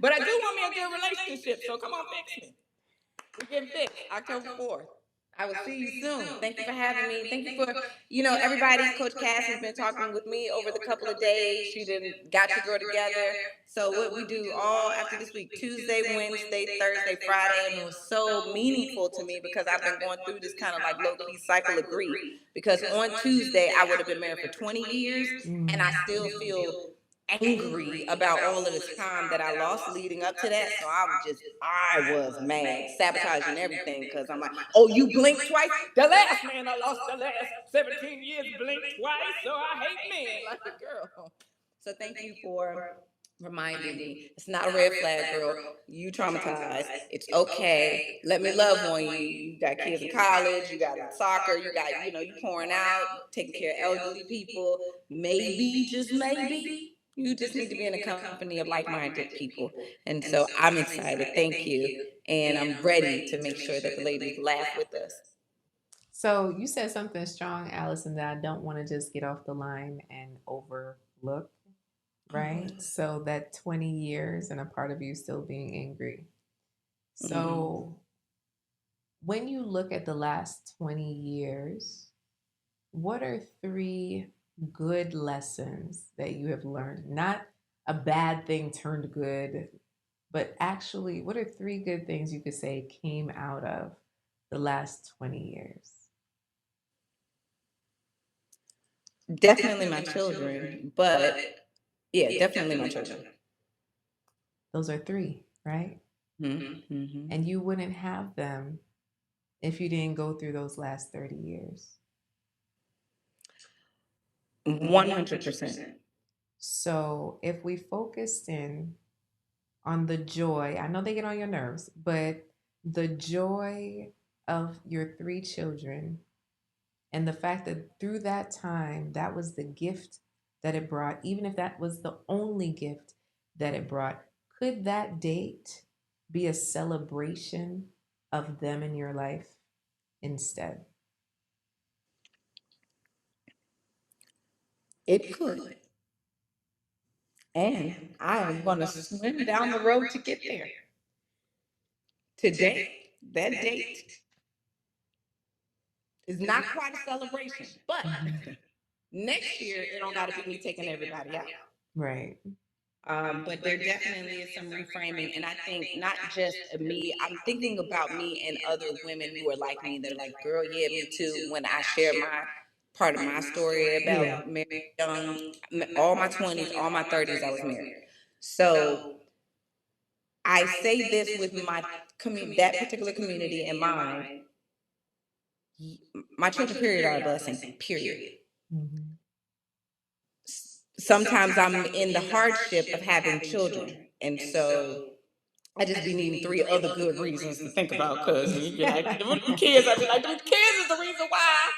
but I do want me a good relationship. So come on, fix me. We're getting fixed. October 4th. I will see you soon. Thank you for having me. Thank you for, everybody. Coach Cass has been talking with me over the couple of days. She got your girl together. So what we do all after this week, Tuesday, Wednesday, Thursday, Friday, and it was so meaningful to me because I've been going through this kind of like low-key cycle of grief. Because on Tuesday, I would have been married for 20 years, and I still feel angry about all of the time that I lost leading up to that. So I was mad, sabotaging everything, because I'm like, oh, you blinked twice? The last man I lost the last 17 years blinked twice, so I hate men. Like, girl. So thank you for reminding me. It's not a red flag, girl. You traumatized. It's okay. Let me love on you. You got kids in college. You got soccer. You got, you pouring out, taking care of elderly people. Maybe, just maybe, you just need to be in a company of like-minded people. And so I'm excited. Thank you. And I'm ready to make sure that the ladies laugh with us. So you said something strong, Allison, that I don't want to just get off the line and overlook, right? So that 20 years and a part of you still being angry. So when you look at the last 20 years, what are 3 good lessons that you have learned? Not a bad thing turned good, but actually, what are 3 good things you could say came out of the last 20 years? Definitely my children, but yeah, definitely my children. Those are 3, right? And you wouldn't have them if you didn't go through those last 30 years. 100%. So if we focused in on the joy, I know they get on your nerves, but the joy of your 3 children and the fact that through that time, that was the gift that it brought, even if that was the only gift that it brought, could that date be a celebration of them in your life instead? It could. And I am going to swim down the road to get there. Today, that date is not quite a celebration, but next year it don't got to be me taking everybody out. Right. But there definitely is some reframing, and I think not just me. I'm thinking about me and other women who are like me. They're like, "Girl, yeah, me too." When I share my part of my story about married young, all my 20s, all my 30s, I was married. So I say this with my that particular community in mind. My children, period, are a blessing. Period. Mm-hmm. Sometimes I'm in the hardship of having children, and so I just be needing three other good reasons to think about. Cause you be like, the kids, I be like, the kids is the reason why.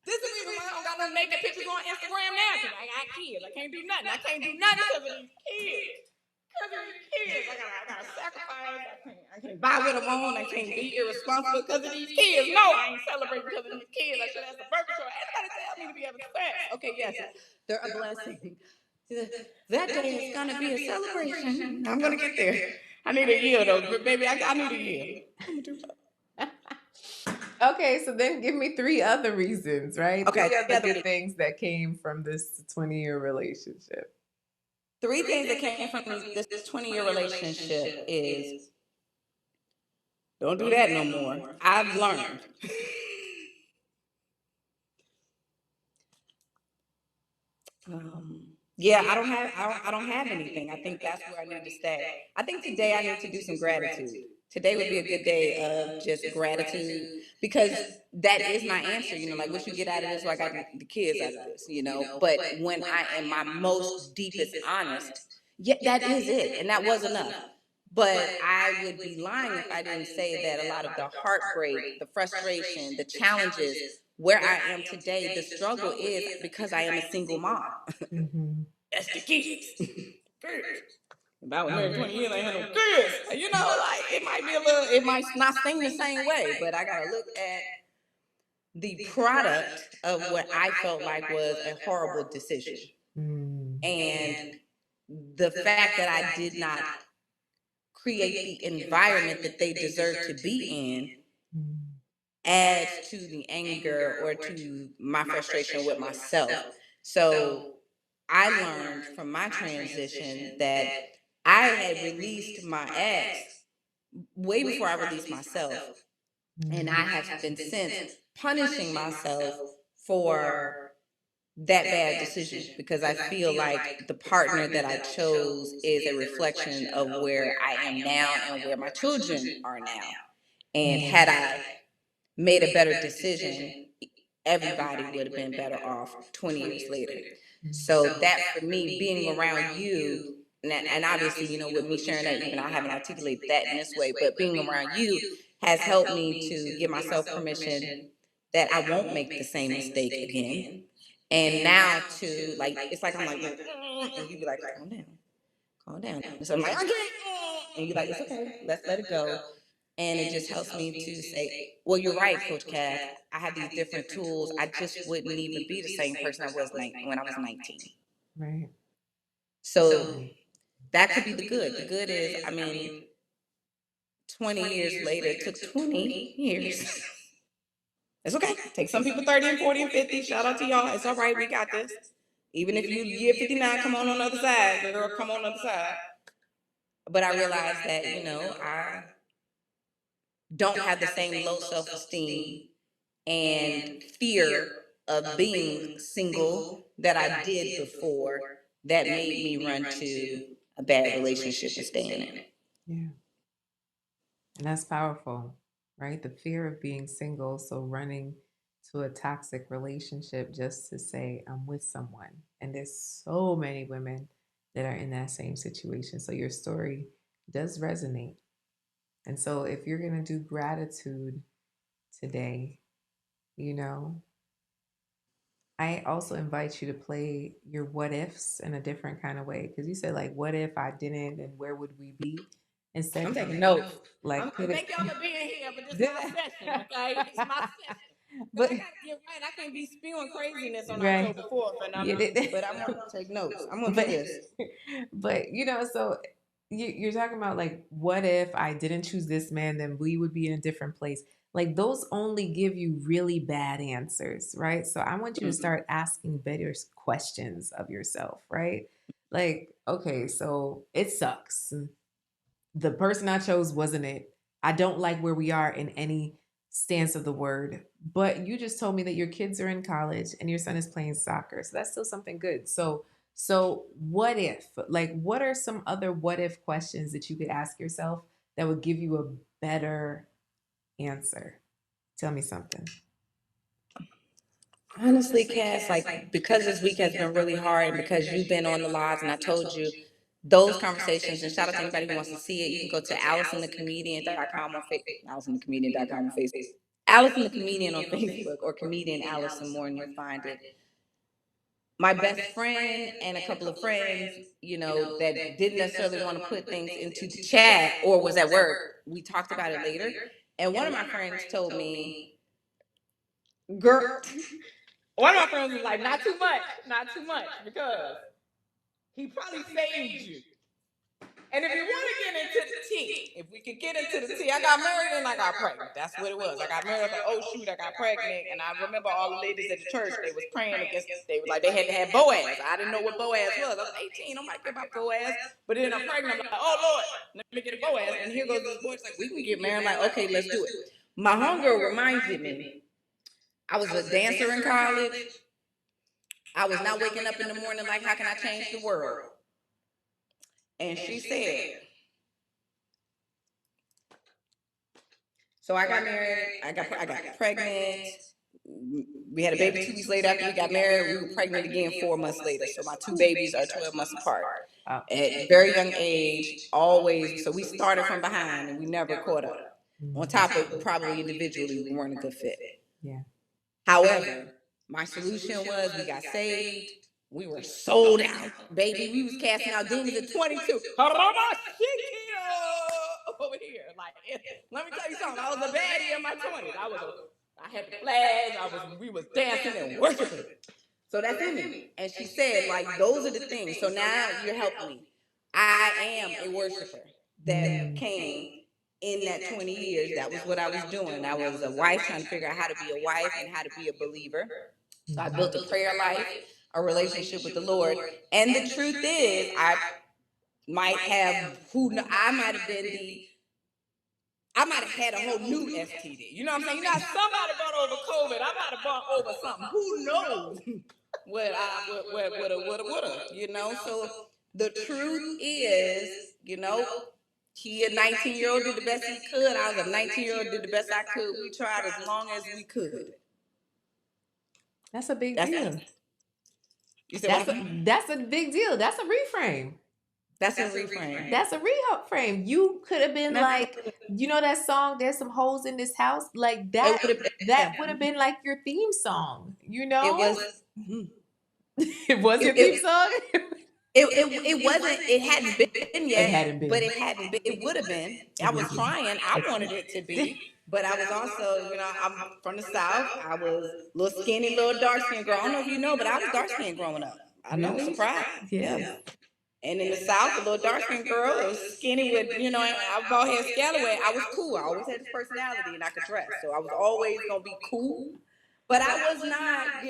This is the reason why I don't got no naked pictures on Instagram now. Cause I got kids. I can't do nothing. I can't do nothing because of these kids. Because of these kids, I gotta sacrifice. I can't buy what I want. I can't be irresponsible because of these kids. No, I ain't celebrating because of these kids. I should ask the birth control. Everybody tell me to be able to fast. Okay, yes, they're a blessing. That day is gonna be a celebration. I'm gonna get there. I need a year though, baby. I need a year. Okay, so then give me three other reasons, right? Okay, three other good things that came from this 20-year relationship. Three things that came from this 20-year relationship is don't do that no more. I've learned. Yeah, I don't have anything. I think that's where I need to stay. I think today I need to do some gratitude. Today would be a good day of just gratitude because that is my answer. You know, like what you get out of this, or I got the kids out of this. You know, but when I am my most deepest honest, yeah, that is it, and that was enough. But I would be lying if I didn't say that a lot of the heartbreak, the frustration, the challenges where I am today, the struggle is because I am a single mom. Mm-hmm. That's the kids. If I was married 20 years, I ain't had no kids. You know, like it might be a little, it might not seem the same way, but I gotta look at the product of what I felt like was a horrible decision. Mm. And the fact that I did not create the environment that they deserve to be in adds to the anger or to my frustration with myself. So I learned from my transition that I had released my ex way before I released myself. And I have been since punishing myself for that bad decision because I feel like the partner that I chose is a reflection of where I am now and where my children are now. And had I made a better decision, everybody would have been better off 20 years later. So that for me, being around you, and obviously, you know, with me sharing that, even I haven't articulated that in this way, but being around you has helped me to give myself permission that I won't make the same mistake again. And now to like, it's like I'm like, and you be like, calm down. So I'm like, I can't, and you like, it's okay, let's let it go. And it just helps me to say, well, you're right, Coach Cass. I have these different tools. I just wouldn't even be the same person I was when I was 19. Right. So that could be the good. The good is, I mean, 20 years later, it took 20 years. It's okay. Take some people 30 and 40 and 50. Shout out to y'all. It's all right. We got this. Even if you year 59, come on the other side. Girl, come on the other side. But I realized that, you know, I don't have the same low self-esteem and fear of being single that I did before that made me run to a bad relationship and stay in it. Yeah. And that's powerful, right? The fear of being single. So running to a toxic relationship just to say, I'm with someone. And there's so many women that are in that same situation. So your story does resonate. And so if you're going to do gratitude today, you know, I also invite you to play your what ifs in a different kind of way because you said like, what if I didn't, and where would we be? I'm Instead, taking notes. like put it. Thank y'all for being here, but this is Did my session, okay? It's my session. Because but I got to get right. I can't be spewing craziness on right, October 4th, yeah, did. but I want to take notes. I'm going to but do this. but so you're talking about like, what if I didn't choose this man, then we would be in a different place. Like those only give you really bad answers, right? So I want you to start asking better questions of yourself, right? Like, okay, so it sucks. The person I chose wasn't it. I don't like where we are in any stance of the word. But you just told me that your kids are in college and your son is playing soccer. So that's still something good. So what if? Like what are some other what if questions that you could ask yourself that would give you a better answer? Tell me something. Honestly, Cass, like because this week has been really hard and because you've been on the lives and I told you those conversations, and shout out to anybody who wants to see it, you can go to AllisonTheComedian.com on Facebook, AllisonTheComedian.com on Facebook, Allison the Comedian on Facebook, or Comedian Allison Moore, and you'll find it. My best friend and a couple of friends, that didn't necessarily want to put things into the chat or was at work, we talked about it later. And one of my friends told me, girl, one of my friends was like, not too much, because he probably saved you. And if you want to get into the tea, if we could get into the tea, I got married and I got pregnant. That's what it was. I got married, I was like, oh shoot, I got pregnant. And I remember all the ladies at the church, they was praying against, they was like, they had to have Boaz. I didn't know what Boaz was. I was 18, I'm like, about Boaz. But then I'm pregnant, I'm like, oh Lord, let me get a Boaz. And here goes this boy, it's like, we can get married. I'm like, okay, let's do it. My homegirl reminded me, I was a dancer in college. I was not waking up in the morning like, how can I change the world? And she said, so I got married, I got pregnant. We had a baby 2 weeks later after we got married. We were pregnant again 4 months later. So my 2 babies are 12 months apart. Oh. At very young age, always. So we started from behind and we never caught up. On top of probably individually, we weren't a good fit. Yeah. However, my solution was we got saved. We were sold out, baby. We was casting out demons at 22. Over here, like, let me tell you something. I was a baddie in my 20s. I had the flags. We was dancing and worshiping. So that's in me. And she said, like, those are the things. So now you're helping me. I am a worshiper that came in that 20 years. That was what I was doing. I was a wife trying to figure out how to be a wife and how to be a believer. So I built a prayer life, a relationship with the Lord. And the truth is, I might have had a whole new STD. You know what I'm saying? You know, somebody brought over COVID. I might have brought over something. Who knows what woulda, So the truth is, he a 19-year-old did the best he could. I was a 19-year-old did the best I could. We tried as long as we could. That's a big deal. You said that's a big deal. That's a reframe. That's a reframe. That's a reframe. You could have been like, that song, There's Some Holes in This House? Like that would have been like your theme song, It was. It was your theme song? It wasn't, it hadn't been yet. It hadn't been. But it hadn't been. It would have been. I was trying. I wanted it to be. But I was also, I'm from the South. I was a little skinny, little dark-skinned girl. I don't know if you know, but I was dark-skinned growing up. I know, surprise. Yeah. And in the South, a little dark-skinned girl, skinny with, I bald head scallywag. I was cool. I always had this personality and I could dress. So I was always going to be cool. But I was not,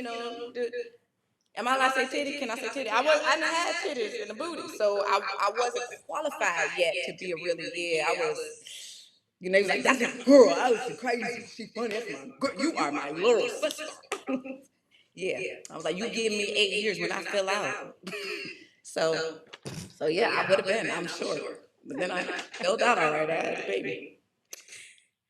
am I allowed to say titty? Can I say titty? I didn't have titties in the booty. So I wasn't qualified yet to be a really, I was, he was like, that's my girl. Allison, crazy. She funny. That's my girl. You are my little sister. Yeah. I was like, you give me 8 years when I fill out. So yeah, I would have been, I'm sure. But then I filled out all right. I had a baby.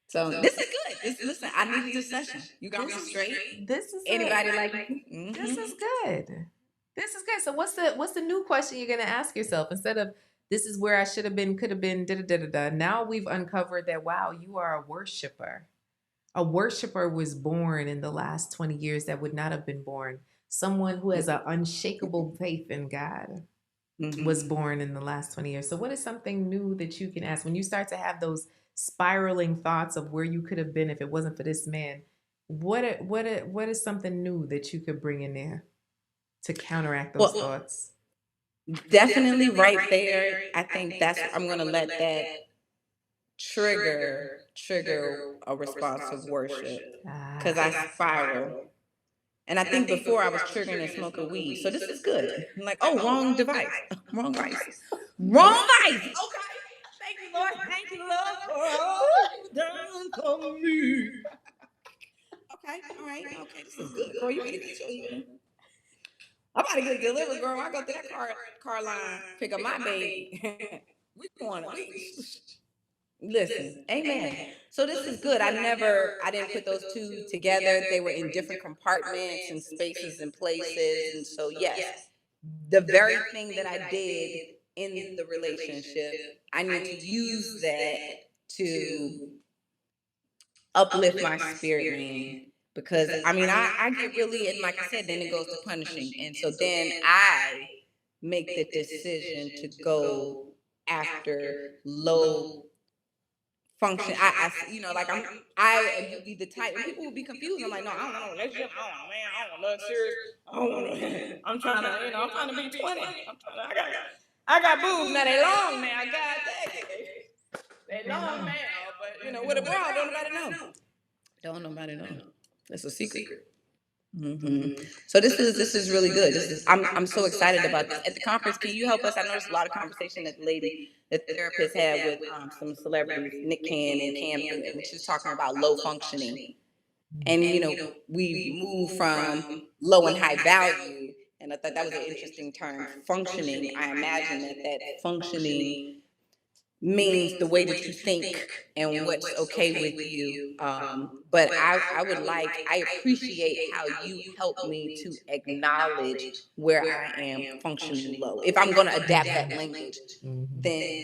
So this is good. Listen, I needed this session. You got me straight. This is anybody like me? Mm-hmm. This is good. This is good. So what's the new question you're gonna ask yourself instead of this is where I should have been, could have been, da da da da. Now we've uncovered that wow, you are a worshiper. A worshiper was born in the last 20 years that would not have been born someone who has an unshakable faith in God was born in the last 20 years. So what is something new that you can ask when you start to have those spiraling thoughts of where you could have been if it wasn't for this man? What is something new that you could bring in there to counteract those thoughts? Definitely right there. I think that's, I'm going to let that trigger a response of worship, because I spiral. And I think before I was triggering and smoking weed. So this is good. I'm like, oh, wrong device. Wrong vice. Wrong vice. Okay. Thank you, Lord. Thank you, Lord, for all you've done for me. Okay. All right. Okay. This is good, girl. You ready to get your healing? I'm about to get delivered, girl. I go through that car line, pick up my baby. We going to listen. Amen. So this is good. I didn't put those two together. They were in different compartments and spaces and places. And so, yes, the very thing that I did in the relationship, I need to use that to uplift my spirit, man. Because I mean, I get really, and like I said, then it goes to punishing. And so then I make the decision to go after low function. You know, like I be the type, and people will be confused. I'm like, no, I don't want no relationship. I don't want, man, I don't want nothing serious. I don't want. I'm trying to, you know, I'm trying to be 20. I got boobs now. They long now. God dang it. They long now, but you know, with a bra, don't nobody know. Don't nobody know. That's a secret. So this is really good. I'm so excited about this. At the conference, can you help us? I noticed a lot of conversation that the therapist had with some celebrities, Nick Cannon and Cam, and she was talking about low functioning. And you know, we move from low and high value, and I thought that was an interesting term. Functioning. I imagine that functioning means the way that you think and what's okay with you. But I appreciate how you help me to acknowledge where I am functioning low. If I'm going to adapt that language, then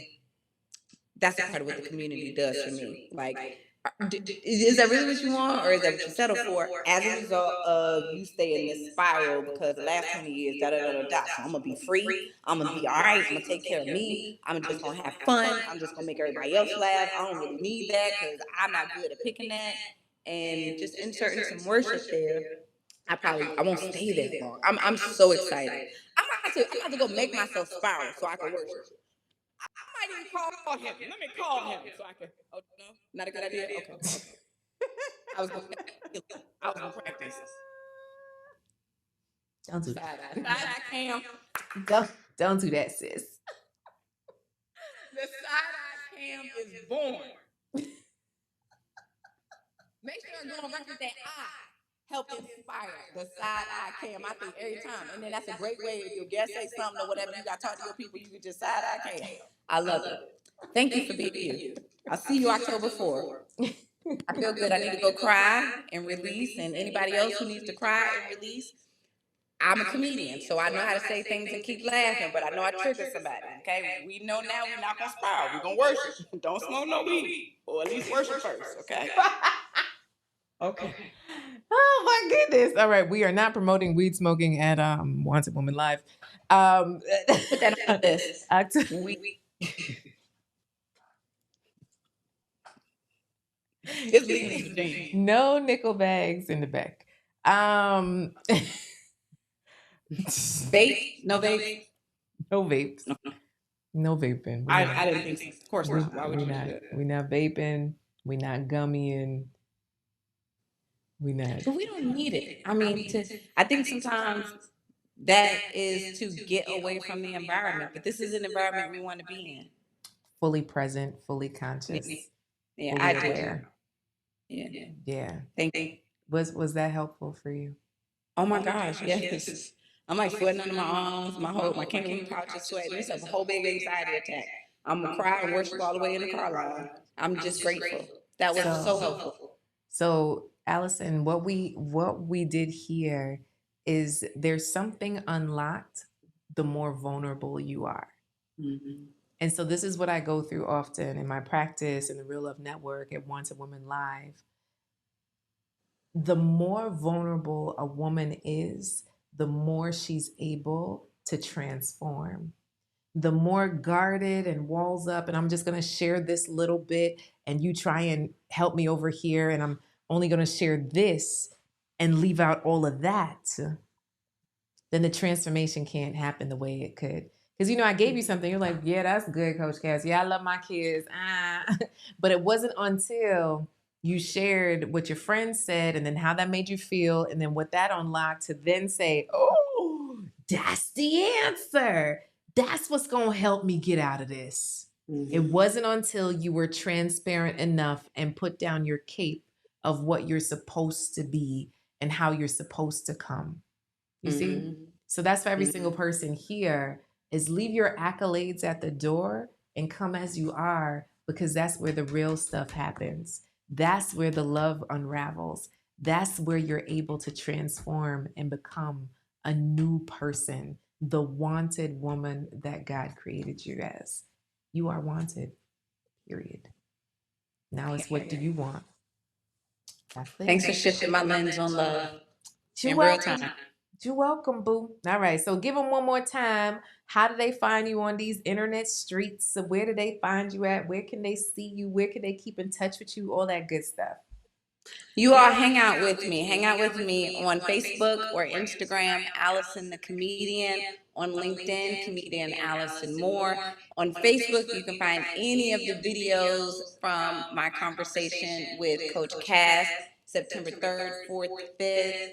that's a part of what the community does for me. Like, is that really what you want, or is that what you settle for as a result of you stay in this spiral because the last 20 years, da da da da da. So I'm gonna be free. I'm gonna be all right. I'm gonna take care of me. I'm just gonna have fun. I'm just gonna make everybody else laugh. I don't really need that because I'm not good at picking that. And just inserting some worship there. I won't stay there long. I'm so excited. I'm about to go make myself spiral so I can worship. I might even call him. Let me call him so I can. Oh no, not a good idea. Okay. I was gonna practice. Don't do that. Side-eye cam. Don't do that, sis. The side-eye cam is born. Make sure I'm going right with that eye. Help inspire the side-eye cam. I think every time. And then that's a great way if your guest say something or whatever, you got to talk to your people, you can just side-eye cam. I love it. Thank you for being here. I'll see you October 4th. I feel good. I need to go cry and release. And anybody else who needs to cry and release, I'm a comedian, so I know how to say things and keep laughing, but I know I trigger somebody, okay? We know now we're not going to spiral. We're going to worship. Don't smoke no weed, or at least worship first, okay? Okay. Oh my goodness. All right. We are not promoting weed smoking at Wanted Woman Live. Put that on this. It's legal. No nickel bags in the back. Vape? No vape? No vapes. No vaping. I didn't think so. Of course not. Why would you do that? We're not vaping. We're not gummying. We're not. But we don't need it. I mean, I think sometimes that is to get away from the environment. But this is an environment we want to be in. Fully present, fully conscious. Yeah, I do. Yeah. Thank you. Was that helpful for you? Oh my gosh, yes. I'm like sweating under my arms, my kangaroo pouch is sweating. It's a whole big anxiety attack. I'm gonna cry and worship all the way in the car line. I'm just grateful. That was so helpful. So Allison, what we did here is there's something unlocked the more vulnerable you are. And so this is what I go through often in my practice in the Real Love Network at Wanted Woman Live. The more vulnerable a woman is, the more she's able to transform. The more guarded and walls up, and I'm just going to share this little bit and you try and help me over here, and I'm only going to share this and leave out all of that, then the transformation can't happen the way it could. Because, I gave you something. You're like, yeah, that's good, Coach Cass. Yeah, I love my kids. But it wasn't until you shared what your friends said and then how that made you feel and then what that unlocked to then say, oh, that's the answer. That's what's going to help me get out of this. Mm-hmm. It wasn't until you were transparent enough and put down your cape of what you're supposed to be and how you're supposed to come. You see? So that's for every single person here is leave your accolades at the door and come as you are, because that's where the real stuff happens. That's where the love unravels. That's where you're able to transform and become a new person, the wanted woman that God created you as. You are wanted, period. Now it's what do you want? That's it. Thanks for shifting my lens on love in real time. You're welcome, boo. All right, so give them one more time. How do they find you on these internet streets? So where do they find you at? Where can they see you? Where can they keep in touch with you? All that good stuff. You all hang out with me. Hang out with me on Facebook or Instagram, Allison the Comedian. On LinkedIn, Comedian Allison Moore. On Facebook, you can find any of the videos from my conversation with Coach Cass, September 3rd, 4th, 5th,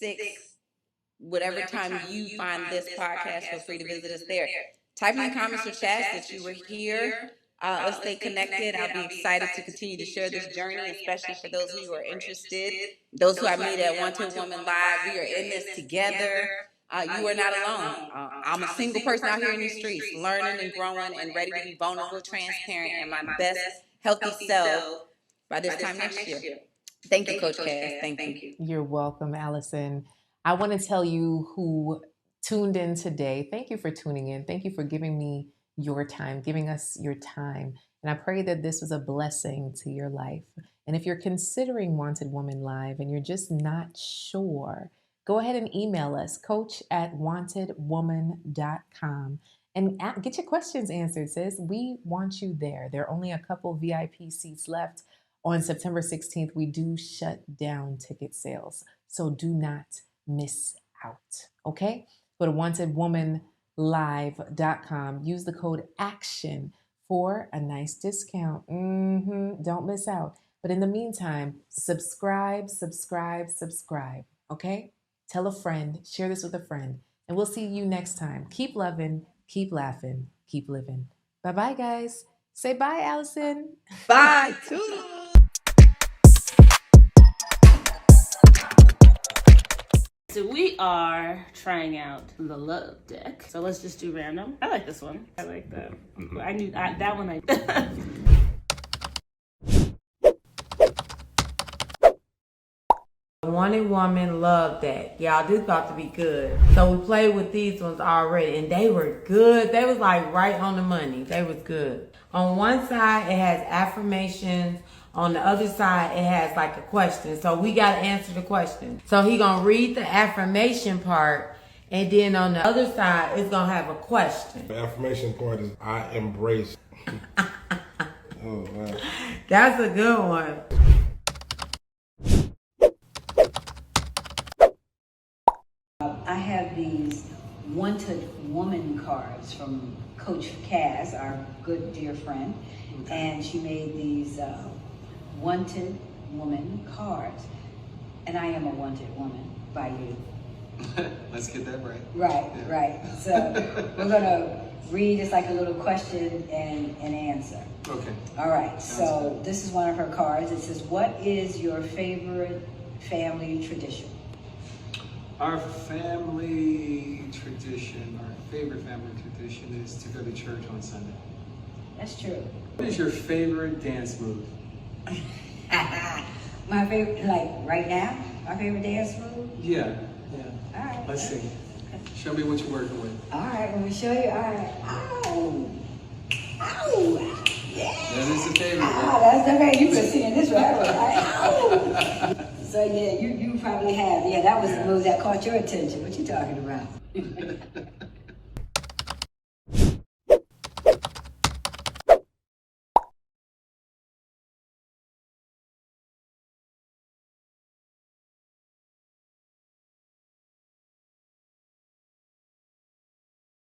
6th. Whatever time you find this podcast, feel free to visit us there. Type in the comments or chats that you were here. Let's stay connected. I'll be excited to continue to share this journey, especially for those who are interested. Those who I meet at Wanted Woman Live, we are in this together. You are not alone. I'm a single person out here in these streets, learning and growing and ready to be vulnerable, transparent, and my best healthy self by this time next year. Thank you, Coach Cass. Thank you. You're welcome, Allison. I want to tell you who tuned in today, thank you for tuning in. Thank you for giving me your time, giving us your time. And I pray that this was a blessing to your life. And if you're considering Wanted Woman Live and you're just not sure, go ahead and email us, coach@wantedwoman.com, and get your questions answered, sis. We want you there. There are only a couple VIP seats left. On September 16th, we do shut down ticket sales. So do not miss out, okay? Go to wantedwomanlive.com. Use the code ACTION for a nice discount. Don't miss out. But in the meantime, subscribe, okay? Tell a friend, share this with a friend, and we'll see you next time. Keep loving, keep laughing, keep living. Bye-bye, guys. Say bye, Allison. Bye. Toodles. So we are trying out the love deck. So let's just do random. I like this one. I like that. That one. Wanted Woman Love Deck. Y'all, this about to be good. So we played with these ones already and they were good. They was like right on the money. They was good. On one side, it has affirmations. On the other side, it has like a question. So we got to answer the question. So he going to read the affirmation part. And then on the other side, it's going to have a question. The affirmation part is, I embrace. Oh, wow. That's a good one. I have these Wanted Woman cards from Coach Cass, our good dear friend. Okay. And she made these Wanted Woman cards. And I am a wanted woman by you. Let's get that right. Right, yeah. Right. So we're going to read, it's like a little question and answer. Okay. All right. So good. This is one of her cards. It says, what is your favorite family tradition? Our family tradition, our favorite family tradition is to go to church on Sunday. That's true. What is your favorite dance move? My favorite, like right now, my favorite dance move? Yeah. All right. Let's see. Show me what you're working with. All right, let me show you. All right. Ow. Ow. Yeah. That is the favorite. Oh, that's the favorite. You've been seeing this forever, right? Ow. So yeah, you probably have. Yeah, that was the move that caught your attention. What you talking about?